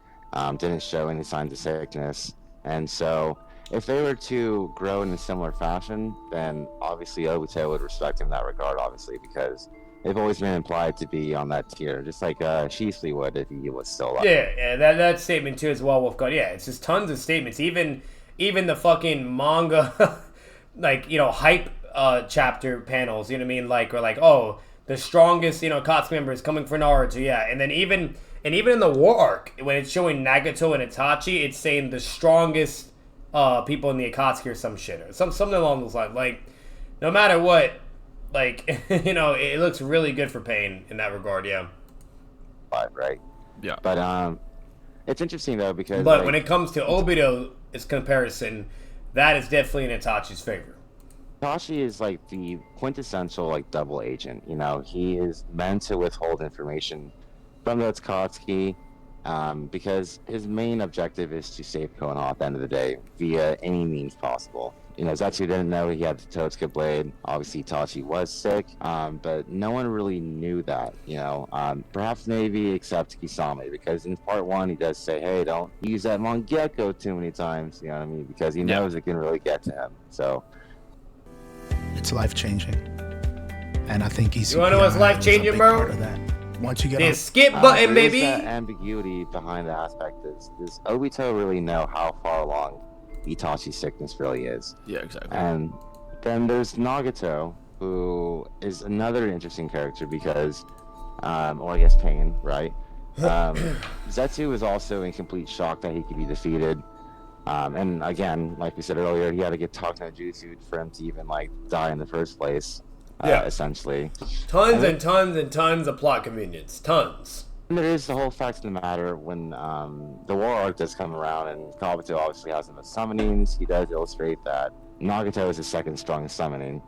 didn't show any signs of sickness. And so, if they were to grow in a similar fashion, then obviously Obito would respect him in that regard, obviously, because they've always been implied to be on that tier, just like Shisley would if he was still alive. Yeah, that statement too as well, Wolfgod. Yeah, it's just tons of statements. Even the fucking manga, like, you know, hype chapter panels, you know what I mean? Like, or like, oh, the strongest, you know, Akatsuki member is coming for Naruto, yeah. And then even in the war arc, when it's showing Nagato and Itachi, it's saying the strongest people in the Akatsuki or some shit, or something along those lines. Like, no matter what, like, you know, it looks really good for Pain in that regard, yeah. Right. Yeah. But it's interesting though, because but like, when it comes to Obito's comparison, that is definitely in Itachi's favor. Itachi is like the quintessential like double agent. You know, he is meant to withhold information from the Akatsuki because his main objective is to save Konoha at the end of the day via any means possible. You know, Zetsu didn't know he had the Totsuka blade. Obviously, Itachi was sick, but no one really knew that. You know, perhaps maybe except Kisame, because in part 1 he does say, "Hey, don't use that Mangekyo too many times." You know what I mean? Because he knows it can really get to him. So. It's life-changing, and I think he's. You wanna know what's life-changing, bro? Part of that. Once you get the skip button, baby. That ambiguity behind the aspect is, does Obito really know how far along Itachi's sickness really is? Yeah, exactly. And then there's Nagato, who is another interesting character because, well, I guess Pain, right? Zetsu was also in complete shock that he could be defeated. And again, like we said earlier, he had to get talked no jutsu for him to even like die in the first place. Essentially. Tons and tons and tons of plot convenience. Tons. And there is the whole fact of the matter when the war arc does come around, and Kabuto obviously has the most summonings. He does illustrate that Nagato is the second strongest summoning,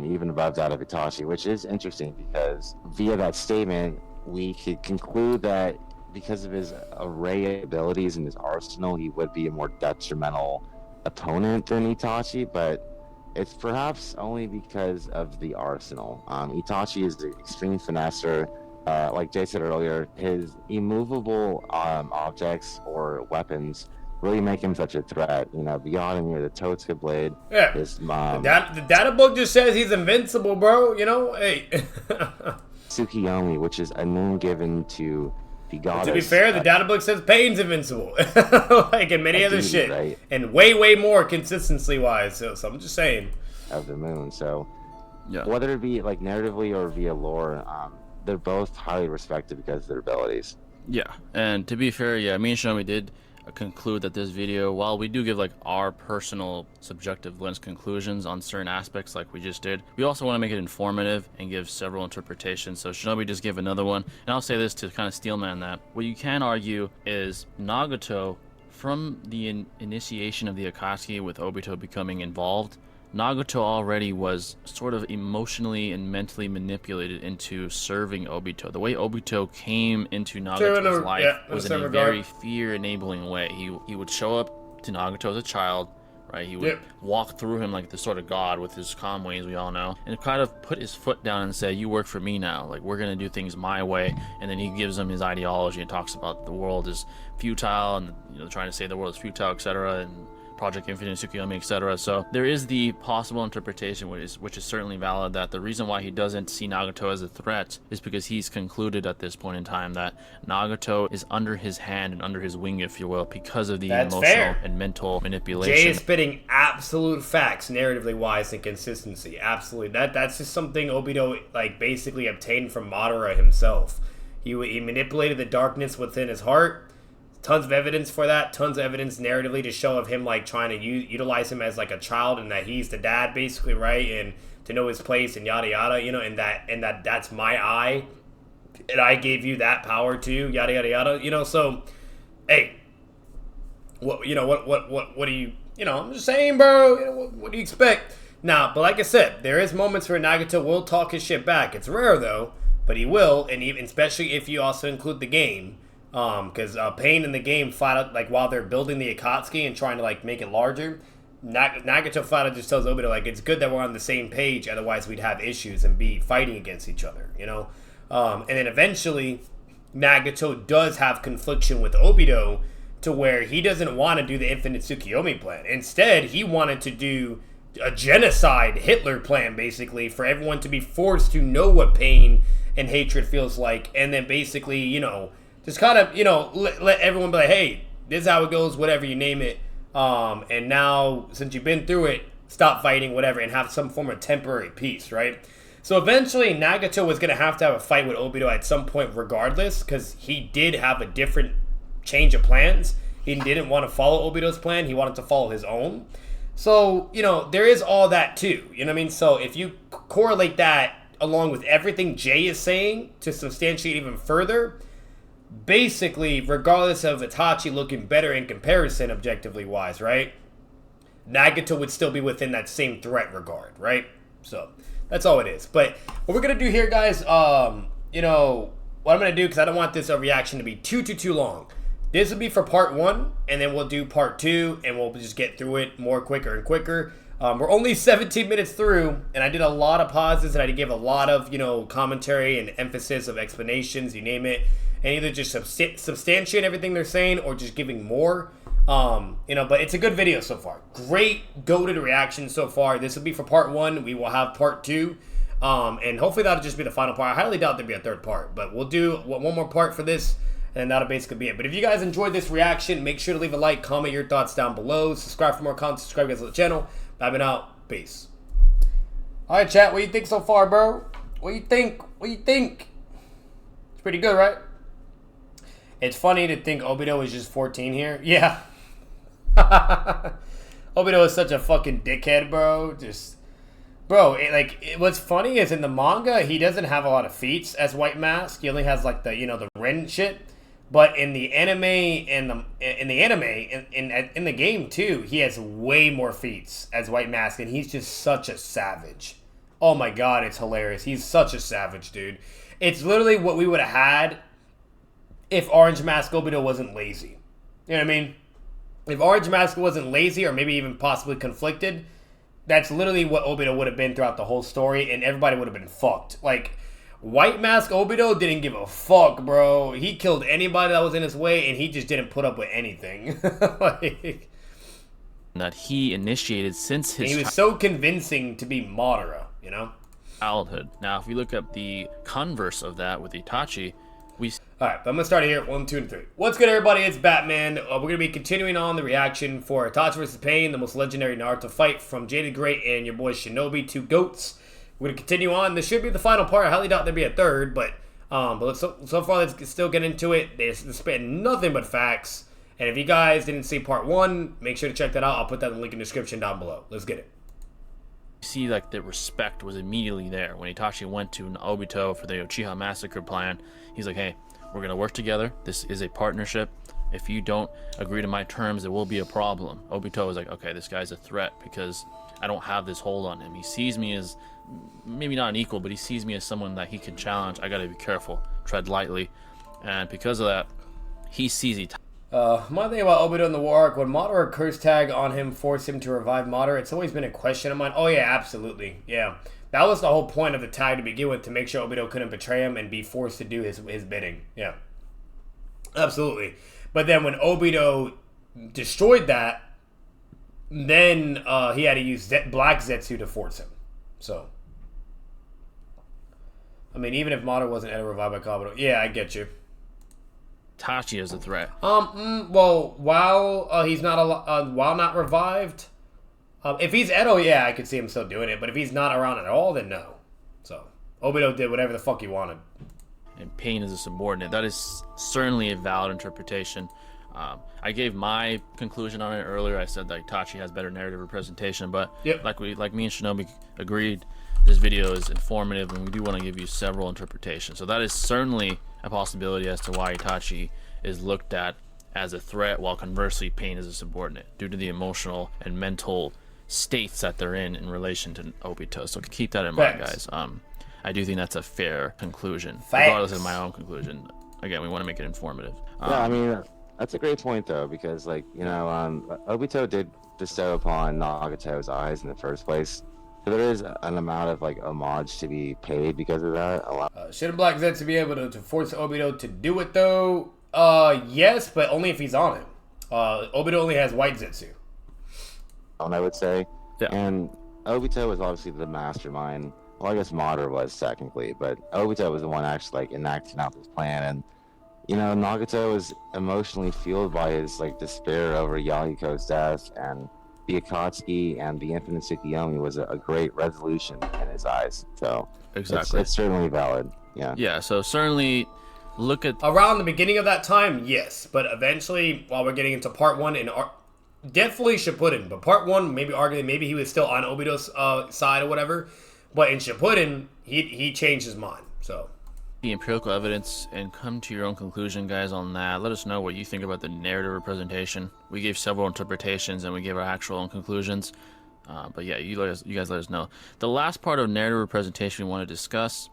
even above that of Itachi, which is interesting because via that statement, we could conclude that because of his array of abilities and his arsenal, he would be a more detrimental opponent than Itachi, but it's perhaps only because of the arsenal. Itachi is the extreme finesser. Like Jay said earlier, his immovable objects or weapons really make him such a threat. You know, beyond him, the Totsuka blade. Yeah. The data book just says he's invincible, bro. You know, hey. Tsukiyomi, which is a name given to the goddess. To be fair, the data book says Pain's invincible, like in many other shit, right? And way more consistency wise. So I'm just saying. Of the moon, so yeah. Whether it be like narratively or via lore, they're both highly respected because of their abilities. Yeah, and to be fair, yeah, me and Shinobi did conclude that this video, while we do give like our personal subjective lens conclusions on certain aspects like we just did, we also want to make it informative and give several interpretations. So Shinobi just gave another one, and I'll say this to kind of steelman that. What you can argue is Nagato, from the initiation of the Akatsuki with Obito becoming involved, Nagato already was sort of emotionally and mentally manipulated into serving Obito. The way Obito came into Nagato's life was in a very fear-enabling way. He would show up to Nagato as a child, right? He would walk through him like the sort of god with his calm ways, we all know, and kind of put his foot down and say, you work for me now, like we're gonna do things my way. And then he gives them his ideology and talks about the world is futile, and trying to say the world is futile, etc., and Project Infinite, Tsukuyomi, etc. So there is the possible interpretation, which is certainly valid, that the reason why he doesn't see Nagato as a threat is because he's concluded at this point in time that Nagato is under his hand and under his wing, if you will, because of the emotional and mental manipulation. Jay is spitting absolute facts, narratively wise, and consistency. Absolutely, that's just something Obito like basically obtained from Madara himself. He manipulated the darkness within his heart. Tons of evidence for that. Tons of evidence narratively to show of him like trying to utilize him as like a child, and that he's the dad basically, right? And to know his place and yada yada, and that's my eye, and I gave you that power too, yada yada yada, So, hey, what do you, I'm just saying, bro. What do you expect? Now, but like I said, there is moments where Nagato will talk his shit back. It's rare though, but he will, and even especially if you also include the game. Because Pain in the game flat out, like while they're building the Akatsuki and trying to like make it larger, Nagato flat out just tells Obito like it's good that we're on the same page, otherwise we'd have issues and be fighting against each other, and then eventually Nagato does have confliction with Obito to where he doesn't want to do the Infinite Tsukuyomi plan. Instead, he wanted to do a genocide Hitler plan, basically, for everyone to be forced to know what pain and hatred feels like, and then basically, just kind of, let everyone be like, hey, this is how it goes, whatever you name it. And now, since you've been through it, stop fighting, whatever, and have some form of temporary peace, right? So eventually, Nagato was going to have a fight with Obito at some point regardless, because he did have a different change of plans. He didn't want to follow Obito's plan. He wanted to follow his own. So, there is all that too. You know what I mean? So if you correlate that along with everything Jay is saying to substantiate even further, basically, regardless of Itachi looking better in comparison, objectively wise, right? Nagato would still be within that same threat regard, right? So, that's all it is. But what we're going to do here, guys, what I'm going to do, because I don't want this reaction to be too long. This will be for part 1, and then we'll do part 2, and we'll just get through it more quicker and quicker. We're only 17 minutes through, and I did a lot of pauses, and I gave a lot of, commentary and emphasis of explanations, you name it. And either just substantiate everything they're saying or just giving more. But it's a good video so far. Great goated reaction so far. This will be for part 1. We will have part 2. And hopefully that'll just be the final part. I highly doubt there'll be a third part. But we'll do one more part for this, and that'll basically be it. But if you guys enjoyed this reaction, make sure to leave a like, comment your thoughts down below. Subscribe for more content. Subscribe guys to the channel. I've been out. Peace. Alright, chat. What do you think so far, bro? What do you think? It's pretty good, right? It's funny to think Obito is just 14 here. Yeah. Obito is such a fucking dickhead, bro. What's funny is in the manga, he doesn't have a lot of feats as White Mask. He only has like the, the Ren shit. But in the anime in the game too, he has way more feats as White Mask, and he's just such a savage. Oh my god, it's hilarious. He's such a savage, dude. It's literally what we would have had if Orange Mask Obito wasn't lazy. You know what I mean? If Orange Mask wasn't lazy or maybe even possibly conflicted, that's literally what Obito would have been throughout the whole story, and everybody would have been fucked. Like, White Mask Obito didn't give a fuck, bro. He killed anybody that was in his way, and he just didn't put up with anything. That he initiated since his... And he was so convincing to be Madara, childhood. Now, if we look up the converse of that with Itachi, we... Alright, but I'm going to start here. 1, 2, and 3. What's good, everybody? It's Batman. We're going to be continuing on the reaction for Itachi vs Pain, the most legendary Naruto fight from Jay the Great and your boy Shinobi, 2 goats. We're going to continue on. This should be the final part. I highly doubt there'll be a third, but so far, let's still get into it. They spend nothing but facts. And if you guys didn't see part 1, make sure to check that out. I'll put that in the link in the description down below. Let's get it. See, like, the respect was immediately there. When Itachi went to Obito for the Uchiha massacre plan, he's like, hey, we're going to work together. This is a partnership. If you don't agree to my terms, there will be a problem. Obito is like, okay, this guy's a threat because I don't have this hold on him. He sees me as, maybe not an equal, but he sees me as someone that he can challenge. I got to be careful, tread lightly. And because of that, he sees Itachi. My thing about Obito in the war arc, when Madara curse tag on him forced him to revive Madara, it's always been a question of mine. Oh yeah, absolutely. Yeah. That was the whole point of the tag to begin with, to make sure Obito couldn't betray him and be forced to do his bidding. Yeah. Absolutely. But then when Obito destroyed that, then he had to use Black Zetsu to force him. So, I mean, even if Madara wasn't ever revived by Kabuto, yeah, I get you. Itachi is a threat. Well, while he's not while not revived, if he's Edo, yeah, I could see him still doing it. But if he's not around at all, then no. So Obito did whatever the fuck he wanted. And Pain is a subordinate. That is certainly a valid interpretation. I gave my conclusion on it earlier. I said that Itachi has better narrative representation, but yep. like me and Shinobi agreed, this video is informative, and we do want to give you several interpretations. So that is certainly a possibility as to why Itachi is looked at as a threat, while conversely Pain is a subordinate, due to the emotional and mental states that they're in relation to Obito. So keep that in mind, guys. I do think that's a fair conclusion, regardless of my own conclusion. Again, we want to make it informative. Yeah, I mean, that's a great point, though, because, like, you know, Obito did bestow upon Nagato's eyes in the first place. So there is an amount of, like, homage to be paid because of that. Should Black Zetsu be able to force Obito to do it, though? Yes, but only if he's on him. Obito only has white Zetsu. I would say. Yeah. And Obito was obviously the mastermind. Well, I guess Madara was technically, but Obito was the one actually, like, enacting out this plan. And, you know, Nagato was emotionally fueled by his, like, despair over Yahiko's death, and the Akatsuki and the Infinite Tsukiyomi was a great resolution in his eyes. So exactly, it's certainly valid. Yeah, so certainly look at around the beginning of that time, yes, but eventually, while we're getting into part 1, and definitely Shippuden, but part 1, maybe he was still on Obito's side or whatever, but in Shippuden he changed his mind. So the empirical evidence and come to your own conclusion, guys, on that. Let us know what you think about the narrative representation. We gave several interpretations and we gave our actual own conclusions. But yeah, you guys let us know. The last part of narrative representation we want to discuss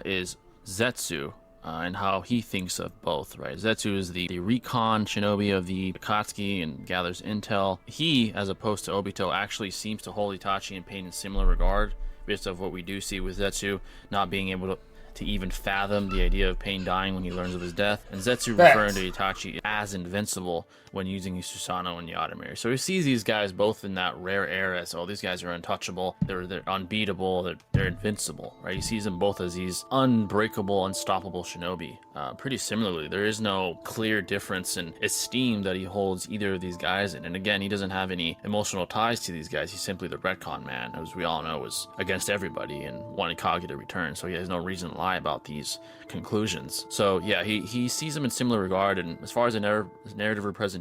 is Zetsu and how he thinks of both, right? Zetsu is the recon shinobi of the Akatsuki and gathers intel. He, as opposed to Obito, actually seems to hold Itachi and Pain in similar regard, based off what we do see with Zetsu not being able to even fathom the idea of Pain dying when he learns of his death, and Zetsu referring to Itachi as invincible when using his Susanoo and Yatamiri. So he sees these guys both in that rare air as, oh, these guys are untouchable, they're unbeatable, they're invincible, right? He sees them both as these unbreakable, unstoppable shinobi. Pretty similarly, there is no clear difference in esteem that he holds either of these guys in. And again, he doesn't have any emotional ties to these guys. He's simply the retcon man, as we all know, was against everybody and wanted Kage to return. So he has no reason to lie about these conclusions. So yeah, he sees them in similar regard, and as far as the narrative representation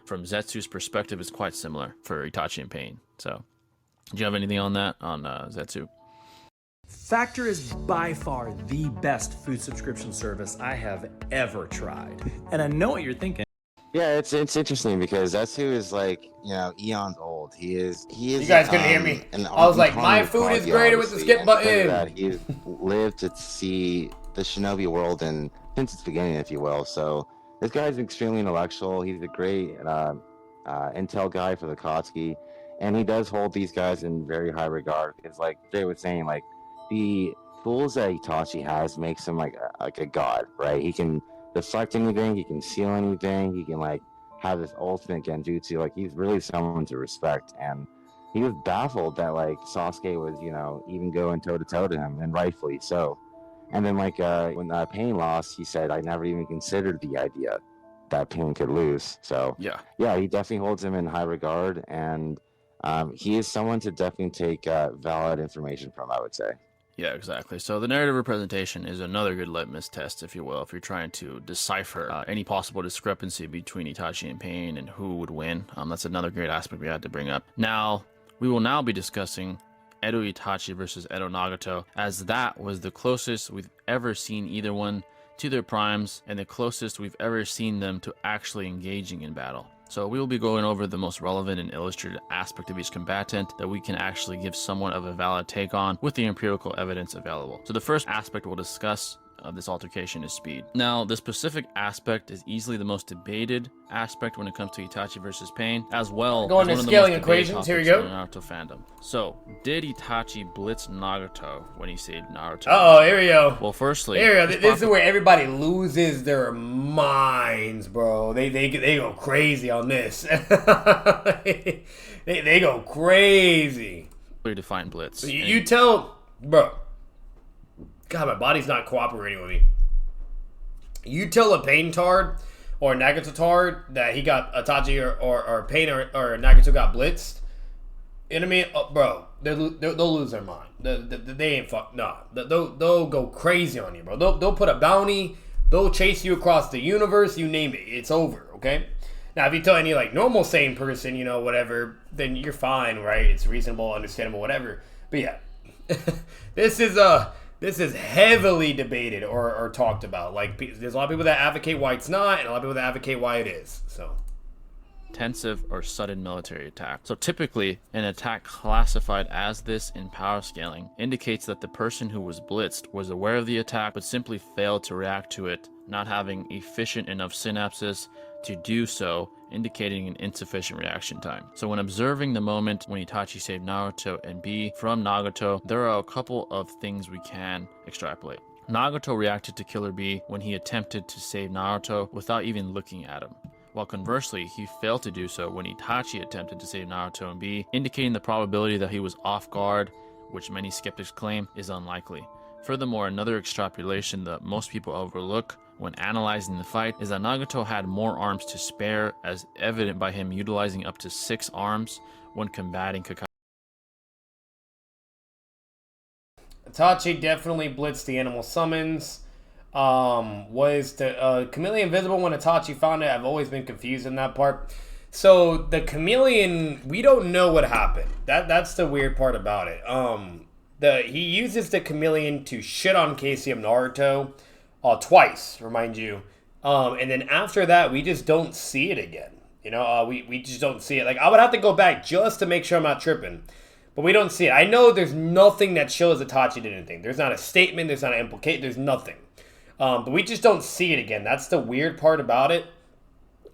from Zetsu's perspective is quite similar for Itachi and Pain. So do you have anything on that, on Zetsu? Factor is by far the best food subscription service I have ever tried. And I know what you're thinking. Yeah, it's interesting because Zetsu is, like, you know, eons old. He is. You guys couldn't hear me. I was like, my food is greater with the skip button. He's lived to see the shinobi world since its beginning, if you will. So this guy's extremely intellectual. He's a great intel guy for the Akatsuki, and he does hold these guys in very high regard. It's like Jay was saying, like, the tools that Itachi has makes him like a god, right? He can deflect anything, he can seal anything, he can, like, have this ultimate genjutsu. Like, he's really someone to respect, and he was baffled that, like, Sasuke was, you know, even going toe-to-toe to him, and rightfully so. And then, like, when Pain lost, he said, I never even considered the idea that Pain could lose. So yeah, he definitely holds him in high regard, and he is someone to definitely take valid information from, I would say. Yeah, exactly. So the narrative representation is another good litmus test, if you will, if you're trying to decipher any possible discrepancy between Itachi and Pain and who would win. That's another great aspect we had to bring up. Now, we will now be discussing Edo Itachi versus Edo Nagato, as that was the closest we've ever seen either one to their primes, and the closest we've ever seen them to actually engaging in battle. So we will be going over the most relevant and illustrated aspect of each combatant that we can actually give somewhat of a valid take on with the empirical evidence available. So the first aspect we'll discuss of this altercation is speed. Now, the specific aspect is easily the most debated aspect when it comes to Itachi versus Pain, as well Going as to one scaling of the most debated equations. Here we topics go. in Naruto fandom. So, did Itachi blitz Nagato when he saved Naruto? Here we go. Well, firstly, here we go. This is where everybody loses their minds, bro. They go crazy on this. they go crazy. Define blitz. So you tell, bro. God, my body's not cooperating with me. You tell a Pain tard or Nagato tard that he got Itachi or Pain or Nagato got blitzed. You know what I mean, bro? They'll lose their mind. They ain't fuck. Nah, they'll go crazy on you, bro. They'll put a bounty. They'll chase you across the universe. You name it, it's over. Okay. Now, if you tell any like normal sane person, you know, whatever, then you're fine, right? It's reasonable, understandable, whatever. But yeah, this is heavily debated or talked about. Like, there's a lot of people that advocate why it's not, and a lot of people that advocate why it is. So, intensive or sudden military attack. So typically, an attack classified as this in power scaling indicates that the person who was blitzed was aware of the attack but simply failed to react to it, not having efficient enough synapses to do so, indicating an insufficient reaction time. So when observing the moment when Itachi saved Naruto and B from Nagato, there are a couple of things we can extrapolate. Nagato reacted to Killer B when he attempted to save Naruto without even looking at him, while conversely, he failed to do so when Itachi attempted to save Naruto and B, indicating the probability that he was off guard, which many skeptics claim is unlikely. Furthermore, another extrapolation that most people overlook when analyzing the fight is that Nagato had more arms to spare, as evident by him utilizing up to 6 arms when combating Kakashi. Itachi definitely blitzed the animal summons. Was the chameleon visible when Itachi found it? I've always been confused in that part. So the chameleon, we don't know what happened. That's the weird part about it. He uses the chameleon to shit on Casey of Naruto twice, remind you. And then after that, we just don't see it again. You know, we just don't see it. Like, I would have to go back just to make sure I'm not tripping. But we don't see it. I know there's nothing that shows Itachi did anything. There's not a statement. There's not an implication. There's nothing. But we just don't see it again. That's the weird part about it.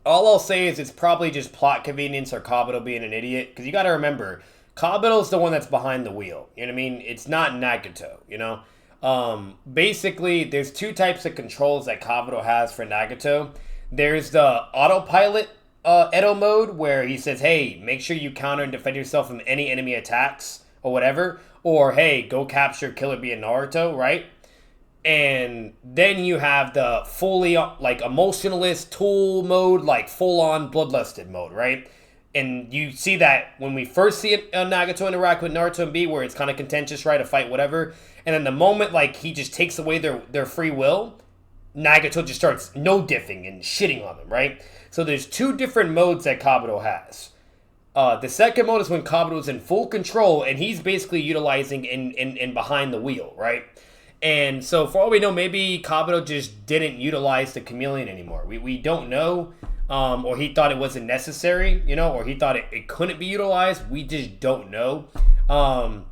All I'll say is it's probably just plot convenience or Kabuto being an idiot. Because you got to remember, Kabuto's the one that's behind the wheel. You know what I mean? It's not Nagato, you know? Basically, there's 2 types of controls that Kabuto has for Nagato. There's the autopilot Edo mode, where he says, hey, make sure you counter and defend yourself from any enemy attacks or whatever. Or, hey, go capture Killer Bee and Naruto, right? And then you have the fully, like, emotionalist tool mode, like, full-on bloodlusted mode, right? And you see that when we first see Nagato interact with Naruto and B, where it's kind of contentious, right, a fight, whatever. And then the moment, like, he just takes away their free will, Nagato just starts no-diffing and shitting on them, right? So there's 2 different modes that Kabuto has. The second mode is when Kabuto's in full control, and he's basically utilizing in behind the wheel, right? And so for all we know, maybe Kabuto just didn't utilize the chameleon anymore. We don't know. Or he thought it wasn't necessary, you know, or he thought it couldn't be utilized. We just don't know. And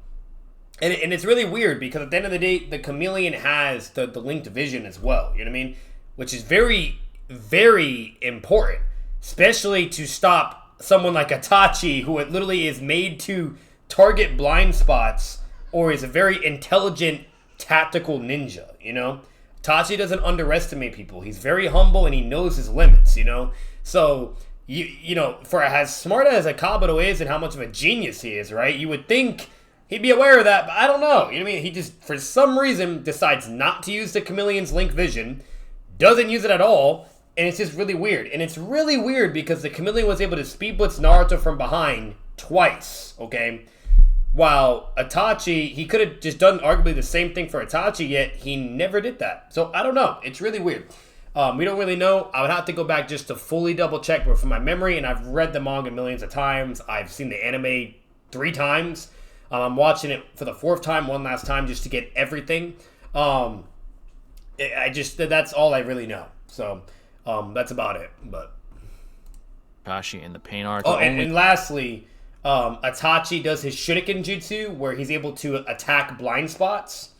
it's really weird because at the end of the day, the chameleon has the linked vision as well, you know what I mean? Which is very, very important, especially to stop someone like Itachi, who it literally is made to target blind spots, or is a very intelligent tactical ninja, you know? Itachi doesn't underestimate people. He's very humble and he knows his limits, you know? So, you know, for as smart as a Kabuto is and how much of a genius he is, right? You would think he'd be aware of that, but I don't know. You know what I mean? He just, for some reason, decides not to use the chameleon's link vision, doesn't use it at all, and it's just really weird. And it's really weird because the chameleon was able to speed blitz Naruto from behind twice, okay? While Itachi, he could have just done arguably the same thing for Itachi, yet he never did that. So, I don't know. It's really weird. We don't really know. I would have to go back just to fully double check, but from my memory, and I've read the manga millions of times. I've seen the anime 3 times. I'm watching it for the 4th time, one last time, just to get everything. That's all I really know. So, that's about it. But Kakashi in the Pain arc. Oh, and lastly, Itachi does his Shuriken Jutsu, where he's able to attack blind spots.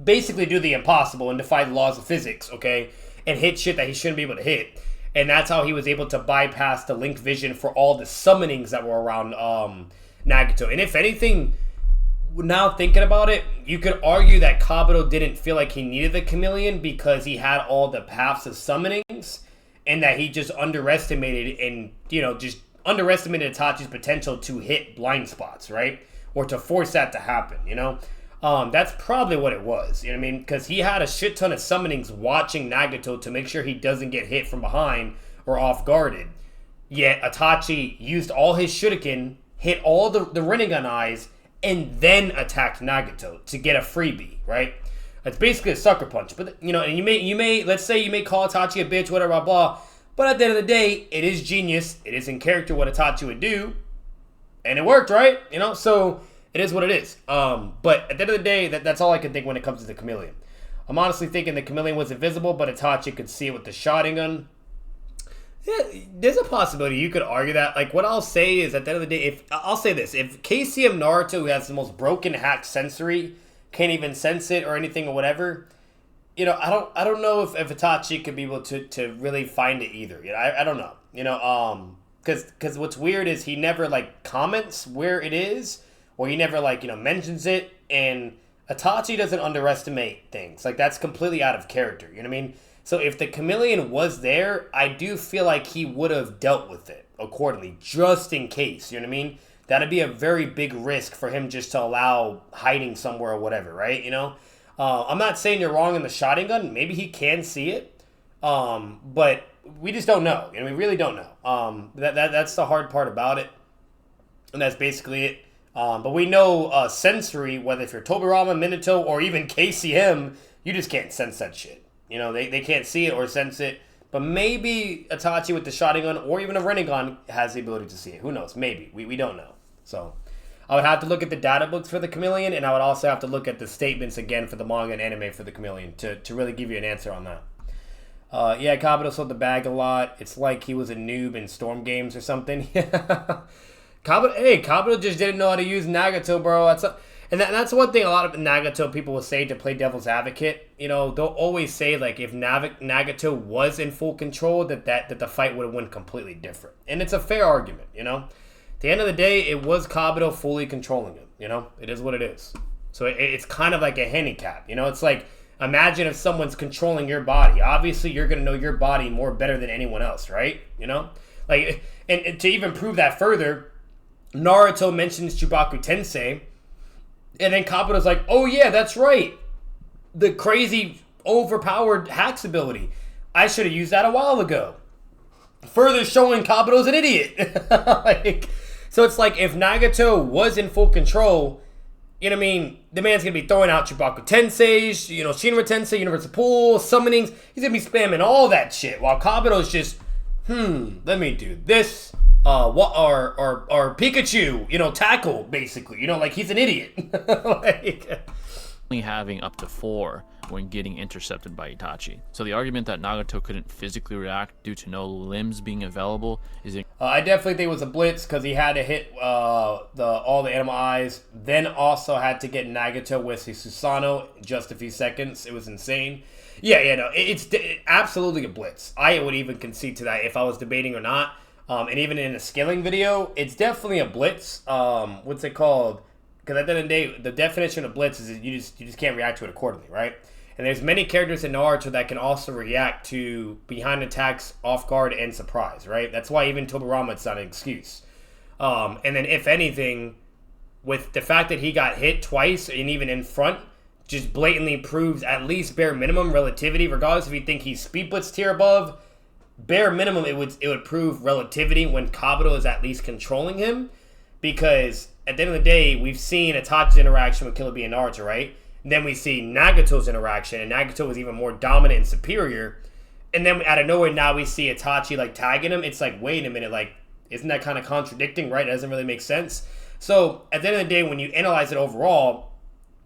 basically do the impossible and defy the laws of physics, okay? And hit shit that he shouldn't be able to hit. And that's how he was able to bypass the link vision for all the summonings that were around Nagato. And if anything, now thinking about it, you could argue that Kabuto didn't feel like he needed the chameleon because he had all the paths of summonings, and that he just underestimated and, you know, just underestimated Itachi's potential to hit blind spots, right? Or to force that to happen, you know? That's probably what it was, you know what I mean? Because he had a shit ton of summonings watching Nagato to make sure he doesn't get hit from behind or off guarded. Yet Itachi used all his shuriken, hit all the Rinnegan eyes, and then attacked Nagato to get a freebie, right? It's basically a sucker punch. But, you know, and you may let's say you may call Itachi a bitch, whatever, blah, blah. But at the end of the day, it is genius. It is in character what Itachi would do. And it worked, right? You know, so it is what it is. But at the end of the day, that's all I can think when it comes to the chameleon. I'm honestly thinking the chameleon was invisible, but Itachi could see it with the shotgun. Yeah, there's a possibility you could argue that. Like, what I'll say is, at the end of the day, I'll say this. If KCM Naruto, who has the most broken hacked sensory, can't even sense it or anything or whatever, you know, I don't know if Itachi could be able to really find it either. You know, I don't know. You know, because what's weird is he never, like, comments where it is, or he never, like, you know, mentions it, and Itachi doesn't underestimate things. Like, that's completely out of character, you know what I mean? So if the chameleon was there, I do feel like he would have dealt with it accordingly, just in case, you know what I mean? That'd be a very big risk for him just to allow hiding somewhere or whatever, right? You know? I'm not saying you're wrong in the shotgun. Maybe he can see it, but we just don't know. You know, we really don't know. That's the hard part about it, and that's basically it. But we know sensory, whether if you're Tobirama, Minato, or even KCM, you just can't sense that shit. You know, they can't see it or sense it. But maybe Itachi with the shotgun or even a Rinnegan has the ability to see it. Who knows? Maybe. We don't know. So I would have to look at the data books for the chameleon, and I would also have to look at the statements again for the manga and anime for the chameleon to really give you an answer on that. Yeah, Kabuto sold the bag a lot. It's like he was a noob in Storm Games or something. Kabuto just didn't know how to use Nagato, bro. That's one thing a lot of Nagato people will say to play devil's advocate. You know, they'll always say, like, if Nagato was in full control, that the fight would have went completely different. And it's a fair argument, you know? At the end of the day, it was Kabuto fully controlling him, you know? It is what it is. So it's kind of like a handicap, you know? It's like, imagine if someone's controlling your body. Obviously, you're going to know your body more better than anyone else, right? You know? Like, and to even prove that further, Naruto mentions Chubaku Tensei, and then Kabuto's like, oh yeah, that's right. The crazy, overpowered hacks ability. I should have used that a while ago. Further showing Kabuto's an idiot. So it's like, if Nagato was in full control, you know what I mean? The man's going to be throwing out Chubaku Tensei, you know, Shinra Tensei, Universal Pool, summonings. He's going to be spamming all that shit. While Kabuto's just, let me do this. Or Pikachu, you know, tackle, basically. You know, like, he's an idiot. Only having up to 4 when getting intercepted by Itachi. So the argument that Nagato couldn't physically react due to no limbs being available is I definitely think it was a blitz because he had to hit all the animal eyes, then also had to get Nagato with his Susanoo in just a few seconds. It was insane. No, it's absolutely a blitz. I would even concede to that if I was debating or not. And even in a skilling video, it's definitely a blitz. What's it called? Because at the end of the day, the definition of blitz is that you just can't react to it accordingly, right? And there's many characters in Naruto that can also react to behind attacks, off guard, and surprise, right? That's why even Tobirama, it's not an excuse. And then if anything, with the fact that he got hit twice and even in front, just blatantly proves at least bare minimum relativity, regardless if you think he's speed blitz tier above. Bare minimum, it would prove relativity when Kabuto is at least controlling him, because at the end of the day, we've seen Itachi's interaction with Killer Bee and Naruto, right? And then we see Nagato's interaction, and Nagato was even more dominant and superior. And then out of nowhere, now we see Itachi like tagging him. It's like, wait a minute, like, isn't that kind of contradicting, right? It doesn't really make sense. So at the end of the day, when you analyze it overall,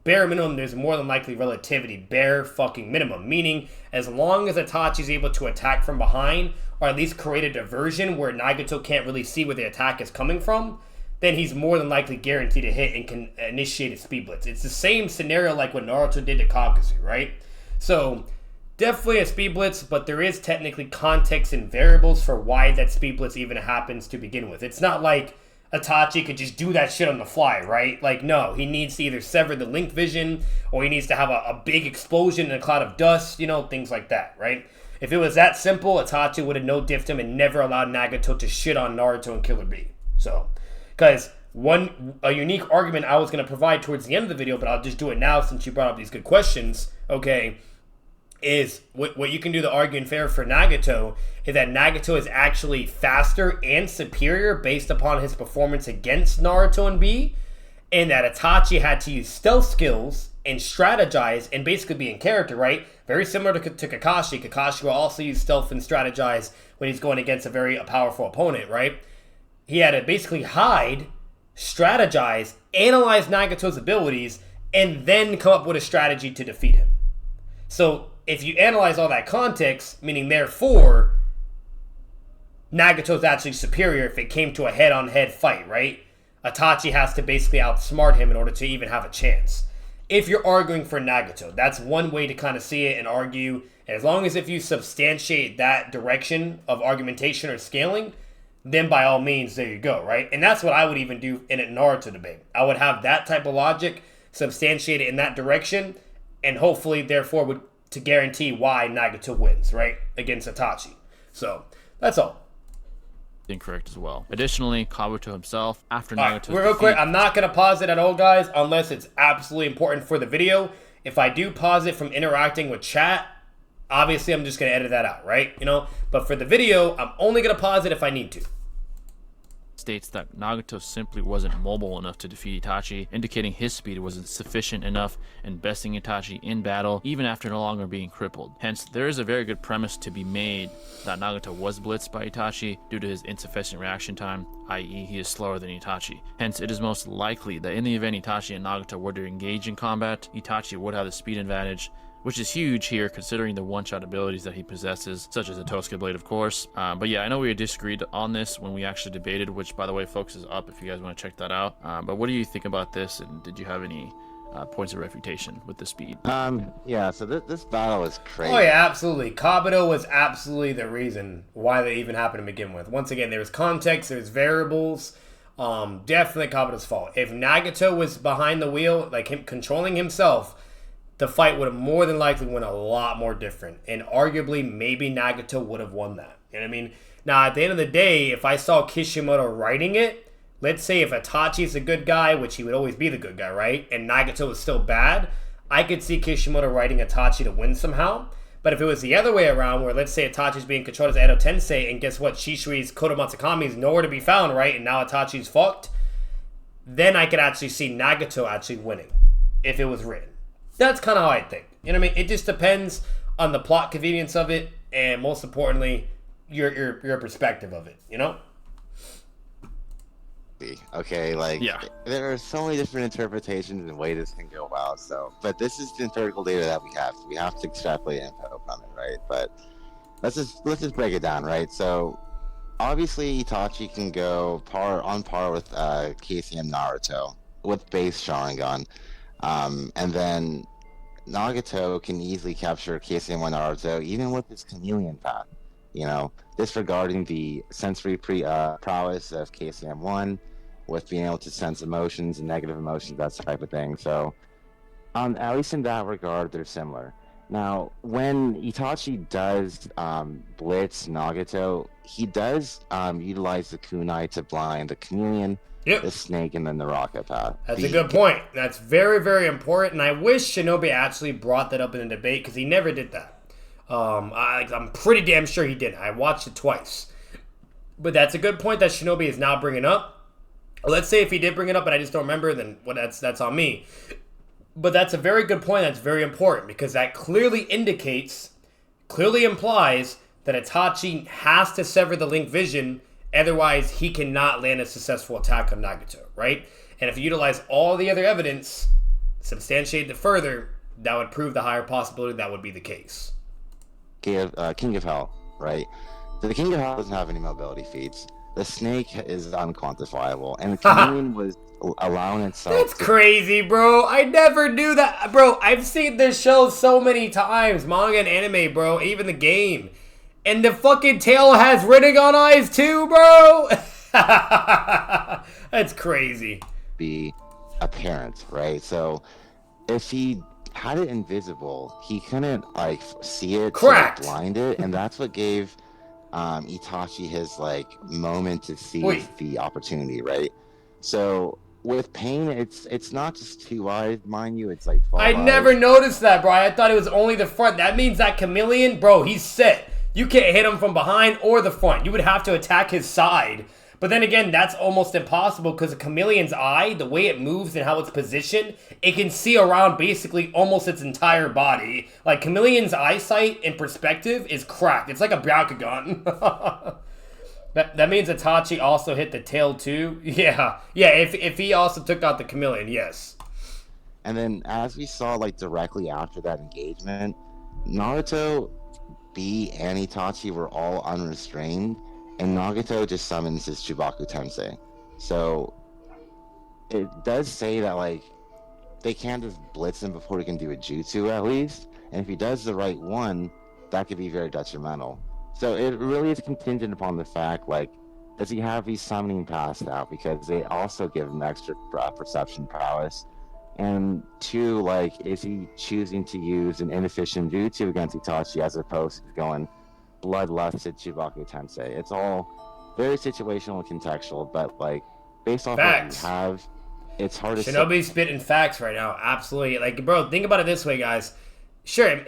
bare minimum, there's more than likely relativity. Bare fucking minimum. Meaning, as long as Itachi's able to attack from behind, or at least create a diversion where Nagato can't really see where the attack is coming from, then he's more than likely guaranteed to hit and can initiate a speed blitz. It's the same scenario like what Naruto did to Kakazu, right? So definitely a speed blitz, but there is technically context and variables for why that speed blitz even happens to begin with. It's not like Itachi could just do that shit on the fly, right? Like, no, he needs to either sever the link vision or he needs to have a big explosion in a cloud of dust, you know, things like that, right? If it was that simple, Itachi would have no-diffed him and never allowed Nagato to shit on Naruto and Killer Bee. So, because a unique argument I was going to provide towards the end of the video, but I'll just do it now since you brought up these good questions, okay, is what you can do the argument fair for Nagato is that Nagato is actually faster and superior based upon his performance against Naruto and Bee, and that Itachi had to use stealth skills and strategize and basically be in character, right? Very similar to Kakashi. Kakashi will also use stealth and strategize when he's going against a very powerful opponent, right? He had to basically hide, strategize, analyze Nagato's abilities, and then come up with a strategy to defeat him. So if you analyze all that context, meaning therefore, Nagato's actually superior if it came to a head-on-head fight, right? Itachi has to basically outsmart him in order to even have a chance. If you're arguing for Nagato, that's one way to kind of see it and argue. And as long as if you substantiate that direction of argumentation or scaling, then by all means, there you go, right? And that's what I would even do in a Naruto debate. I would have that type of logic substantiated in that direction, and hopefully, therefore, would to guarantee why Nagato wins, right, against Itachi. So, that's all. Incorrect as well. Additionally, Kabuto himself, after Nagato's real defeat... quick, I'm not going to pause it at all, guys, unless it's absolutely important for the video. If I do pause it from interacting with chat, obviously I'm just going to edit that out, right? You know, but for the video, I'm only going to pause it if I need to. States that Nagato simply wasn't mobile enough to defeat Itachi, indicating his speed wasn't sufficient enough in besting Itachi in battle, even after no longer being crippled. Hence, there is a very good premise to be made that Nagato was blitzed by Itachi due to his insufficient reaction time, i.e. he is slower than Itachi. Hence, it is most likely that in the event Itachi and Nagato were to engage in combat, Itachi would have the speed advantage, which is huge here considering the one-shot abilities that he possesses, such as the Tosuke Blade, of course. But yeah, I know we disagreed on this when we actually debated, which, by the way, folks, is up if you guys want to check that out. But what do you think about this, and did you have any points of refutation with the speed? Yeah, so this battle is crazy. Oh yeah, absolutely. Kabuto was absolutely the reason why they even happened to begin with. Once again, there was context, there's variables. Definitely Kabuto's fault. If Nagato was behind the wheel, like him controlling himself, the fight would have more than likely went a lot more different. And arguably, maybe Nagato would have won that. You know what I mean? Now, at the end of the day, if I saw Kishimoto writing it, let's say if Itachi's a good guy, which he would always be the good guy, right? And Nagato is still bad, I could see Kishimoto writing Itachi to win somehow. But if it was the other way around, where let's say Itachi's being controlled as Edo Tensei, and guess what? Shishui's Kodo Matsukami is nowhere to be found, right? And now Itachi's fucked, then I could actually see Nagato actually winning, if it was written. That's kind of how I think. You know what I mean? It just depends on the plot convenience of it, and most importantly, your perspective of it, you know? Okay, like, yeah, there are so many different interpretations and ways this can go about, so, but this is the empirical data that we have to extrapolate info from it, right? But let's just break it down, right? So, obviously, Itachi can go on par with KCM Naruto with base Sharingan. And then Nagato can easily capture KCM1 Naruto even with his chameleon path, you know, disregarding the sensory prowess of KCM1 with being able to sense emotions and negative emotions, that type of thing. So, at least in that regard, they're similar. Now, when Itachi does blitz Nagato, he does utilize the kunai to blind the chameleon, the snake, and then the rocket path. That's a good point. That's very, very important. And I wish Shinobi actually brought that up in a debate because he never did that. I'm pretty damn sure he didn't. I watched it twice. But that's a good point that Shinobi is now bringing up. Let's say if he did bring it up and I just don't remember, then that's on me. But that's a very good point. That's very important because that clearly implies that Itachi has to sever the link vision. Otherwise, he cannot land a successful attack on Nagato, right? And if you utilize all the other evidence, substantiate it further, that would prove the higher possibility that would be the case. King of Hell, right? So the King of Hell doesn't have any mobility feats. The snake is unquantifiable, and the chameleon was allowing itself. That's crazy, bro. I never knew that, bro. I've seen this show so many times, manga and anime, bro. Even the game, and the fucking tail has Rinnegan eyes too, bro. That's crazy. Be apparent, right? So if he had it invisible, he couldn't like see it, Correct. to blind it, and that's what gave Itachi his like moment to seize the opportunity, right? So with Pain, it's not just 2 eyes, mind you, it's like 12 I eyes. never noticed that, bro. I thought it was only the front. That means that chameleon, bro, he's set. You can't hit him from behind or the front. You would have to attack his side. But then again, that's almost impossible because a chameleon's eye, the way it moves and how it's positioned, it can see around basically almost its entire body. Like, chameleon's eyesight and perspective is cracked. It's like a Byakugan. That means Itachi also hit the tail too? Yeah, if he also took out the chameleon, yes. And then as we saw like directly after that engagement, Naruto, B, and Itachi were all unrestrained, and Nagato just summons his Chubaku Tensei. So it does say that like they can't just blitz him before he can do a jutsu at least, and if he does the right one, that could be very detrimental. So it really is contingent upon the fact, like, does he have his summoning pass now? Because they also give him extra perception prowess. And 2, like, is he choosing to use an inefficient jutsu against Itachi as opposed to going bloodlusted Chubaku Tensei? It's all very situational and contextual, but, like, based off Facts. what we have, it's hard to say. Shinobi's spitting facts right now, absolutely. Like, bro, think about it this way, guys. Sure,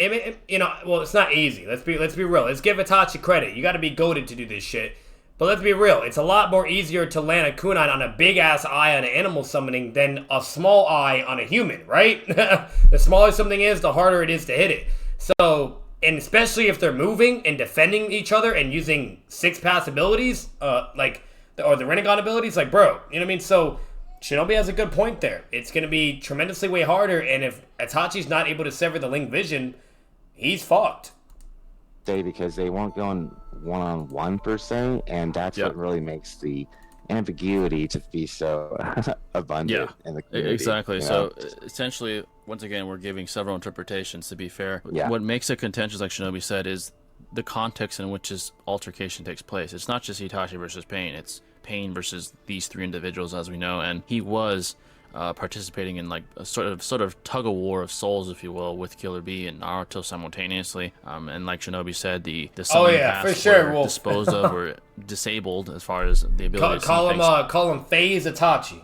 you know, well, it's not easy. Let's be real. Let's give Itachi credit. You got to be goated to do this shit. But let's be real. It's a lot more easier to land a kunai on a big-ass eye on an animal summoning than a small eye on a human, right? The smaller something is, the harder it is to hit it. So, and especially if they're moving and defending each other and using 6-pass abilities, or the Rinnegan abilities, like, bro, you know what I mean? So, Shinobi has a good point there. It's going to be tremendously way harder, and if Itachi's not able to sever the link vision, he's fucked. Because they weren't going one-on-one per se, and that's what really makes the ambiguity to be so abundant in the community. Exactly. You know? So essentially, once again, we're giving several interpretations, to be fair. What makes it contentious, like Shinobi said, is the context in which this altercation takes place. It's not just Itachi versus Pain, it's Pain versus these 3 individuals, as we know, and he was participating in like a sort of tug of war of souls, if you will, with Killer Bee and Naruto simultaneously. And like Shinobi said, the summoning paths for sure, were disposed of or disabled as far as the ability to call him Phase Itachi.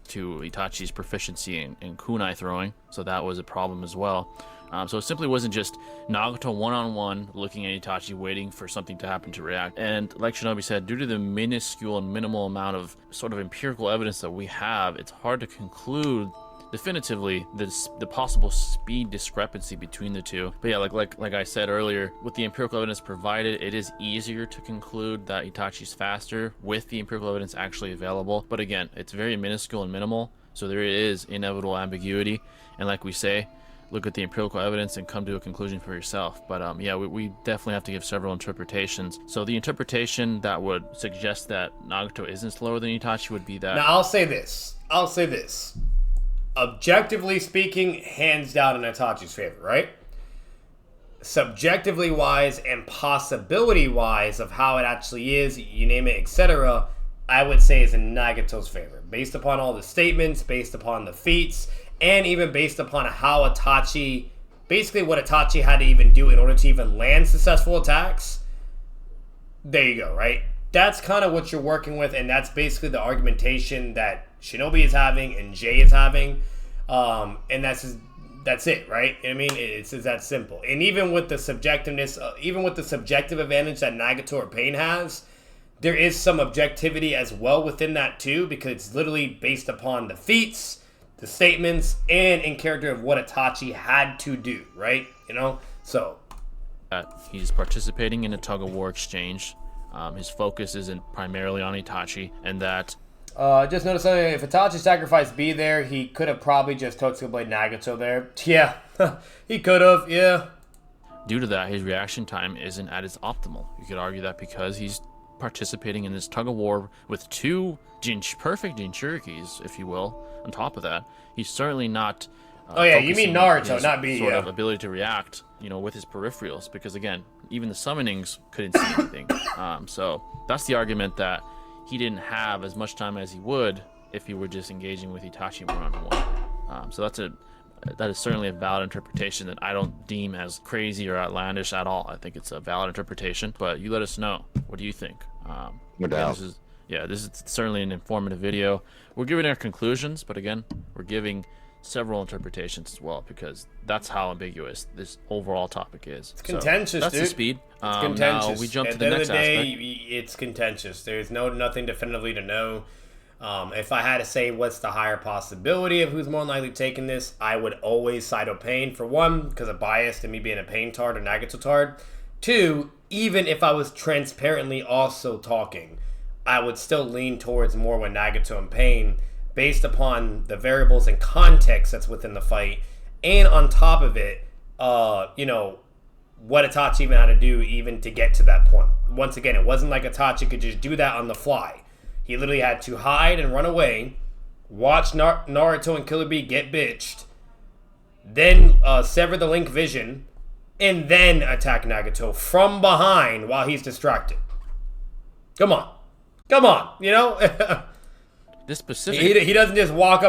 To Itachi's proficiency in kunai throwing, so that was a problem as well. So it simply wasn't just Nagato one-on-one looking at Itachi waiting for something to happen to react. And like Shinobi said, due to the minuscule and minimal amount of sort of empirical evidence that we have, it's hard to conclude definitively the possible speed discrepancy between the two. But yeah, like I said earlier, with the empirical evidence provided, it is easier to conclude that Itachi's faster with the empirical evidence actually available. But again, it's very minuscule and minimal, so there is inevitable ambiguity. And like we say, look at the empirical evidence and come to a conclusion for yourself. But yeah, we definitely have to give several interpretations. So the interpretation that would suggest that Nagato isn't slower than Itachi would be that... Now, I'll say this. Objectively speaking, hands down in Itachi's favor, right? Subjectively wise and possibility wise of how it actually is, you name it, etc., I would say is in Nagato's favor. Based upon all the statements, based upon the feats, and even based upon how Itachi, basically what Itachi had to even do in order to even land successful attacks. There you go, right? That's kind of what you're working with, and that's basically the argumentation that Shinobi is having and Jay is having. And that's it, right? I mean, it's that simple. And even with the subjectiveness, even with the subjective advantage that Nagato or Pain has, there is some objectivity as well within that too, because it's literally based upon the feats, the statements, and in character of what Itachi had to do, right? You know? So. He's participating in a tug-of-war exchange. His focus isn't primarily on Itachi, and that... just notice something. If Itachi's sacrifice be there, he could have probably just Totsuka Blade Nagato there. Yeah, he could have, yeah. Due to that, his reaction time isn't at its optimal. You could argue that because he's participating in this tug of war with two perfect Jinchurikis, if you will. On top of that, he's certainly not. Oh yeah, you mean focusing Naruto, his not B. Sort Yeah. of ability to react, with his peripherals, because again, even the summonings couldn't see anything. So that's the argument that he didn't have as much time as he would if he were just engaging with Itachi one-on-one. So that is certainly a valid interpretation that I don't deem as crazy or outlandish at all. I think it's a valid interpretation, but you let us know. What do you think? No doubt. This is certainly an informative video. We're giving our conclusions, but again, we're giving several interpretations as well, because that's how ambiguous this overall topic is. It's contentious, that's dude. the speed. It's contentious. Now we jump At to the next end of the day, aspect. it's contentious. There's nothing definitively to know. If I had to say what's the higher possibility of who's more likely taking this, I would always side with Pain. For one, because of bias and me being a Pain tard or Nagato tard. Two, even if I was transparently also talking, I would still lean towards more with Nagato and Pain based upon the variables and context that's within the fight. And on top of it, what Itachi even had to do even to get to that point. Once again, it wasn't like Itachi could just do that on the fly. He literally had to hide and run away, watch Naruto and Killer Bee get bitched, then sever the link vision, and then attack Nagato from behind while he's distracted. Come on. This specific... He doesn't just walk up and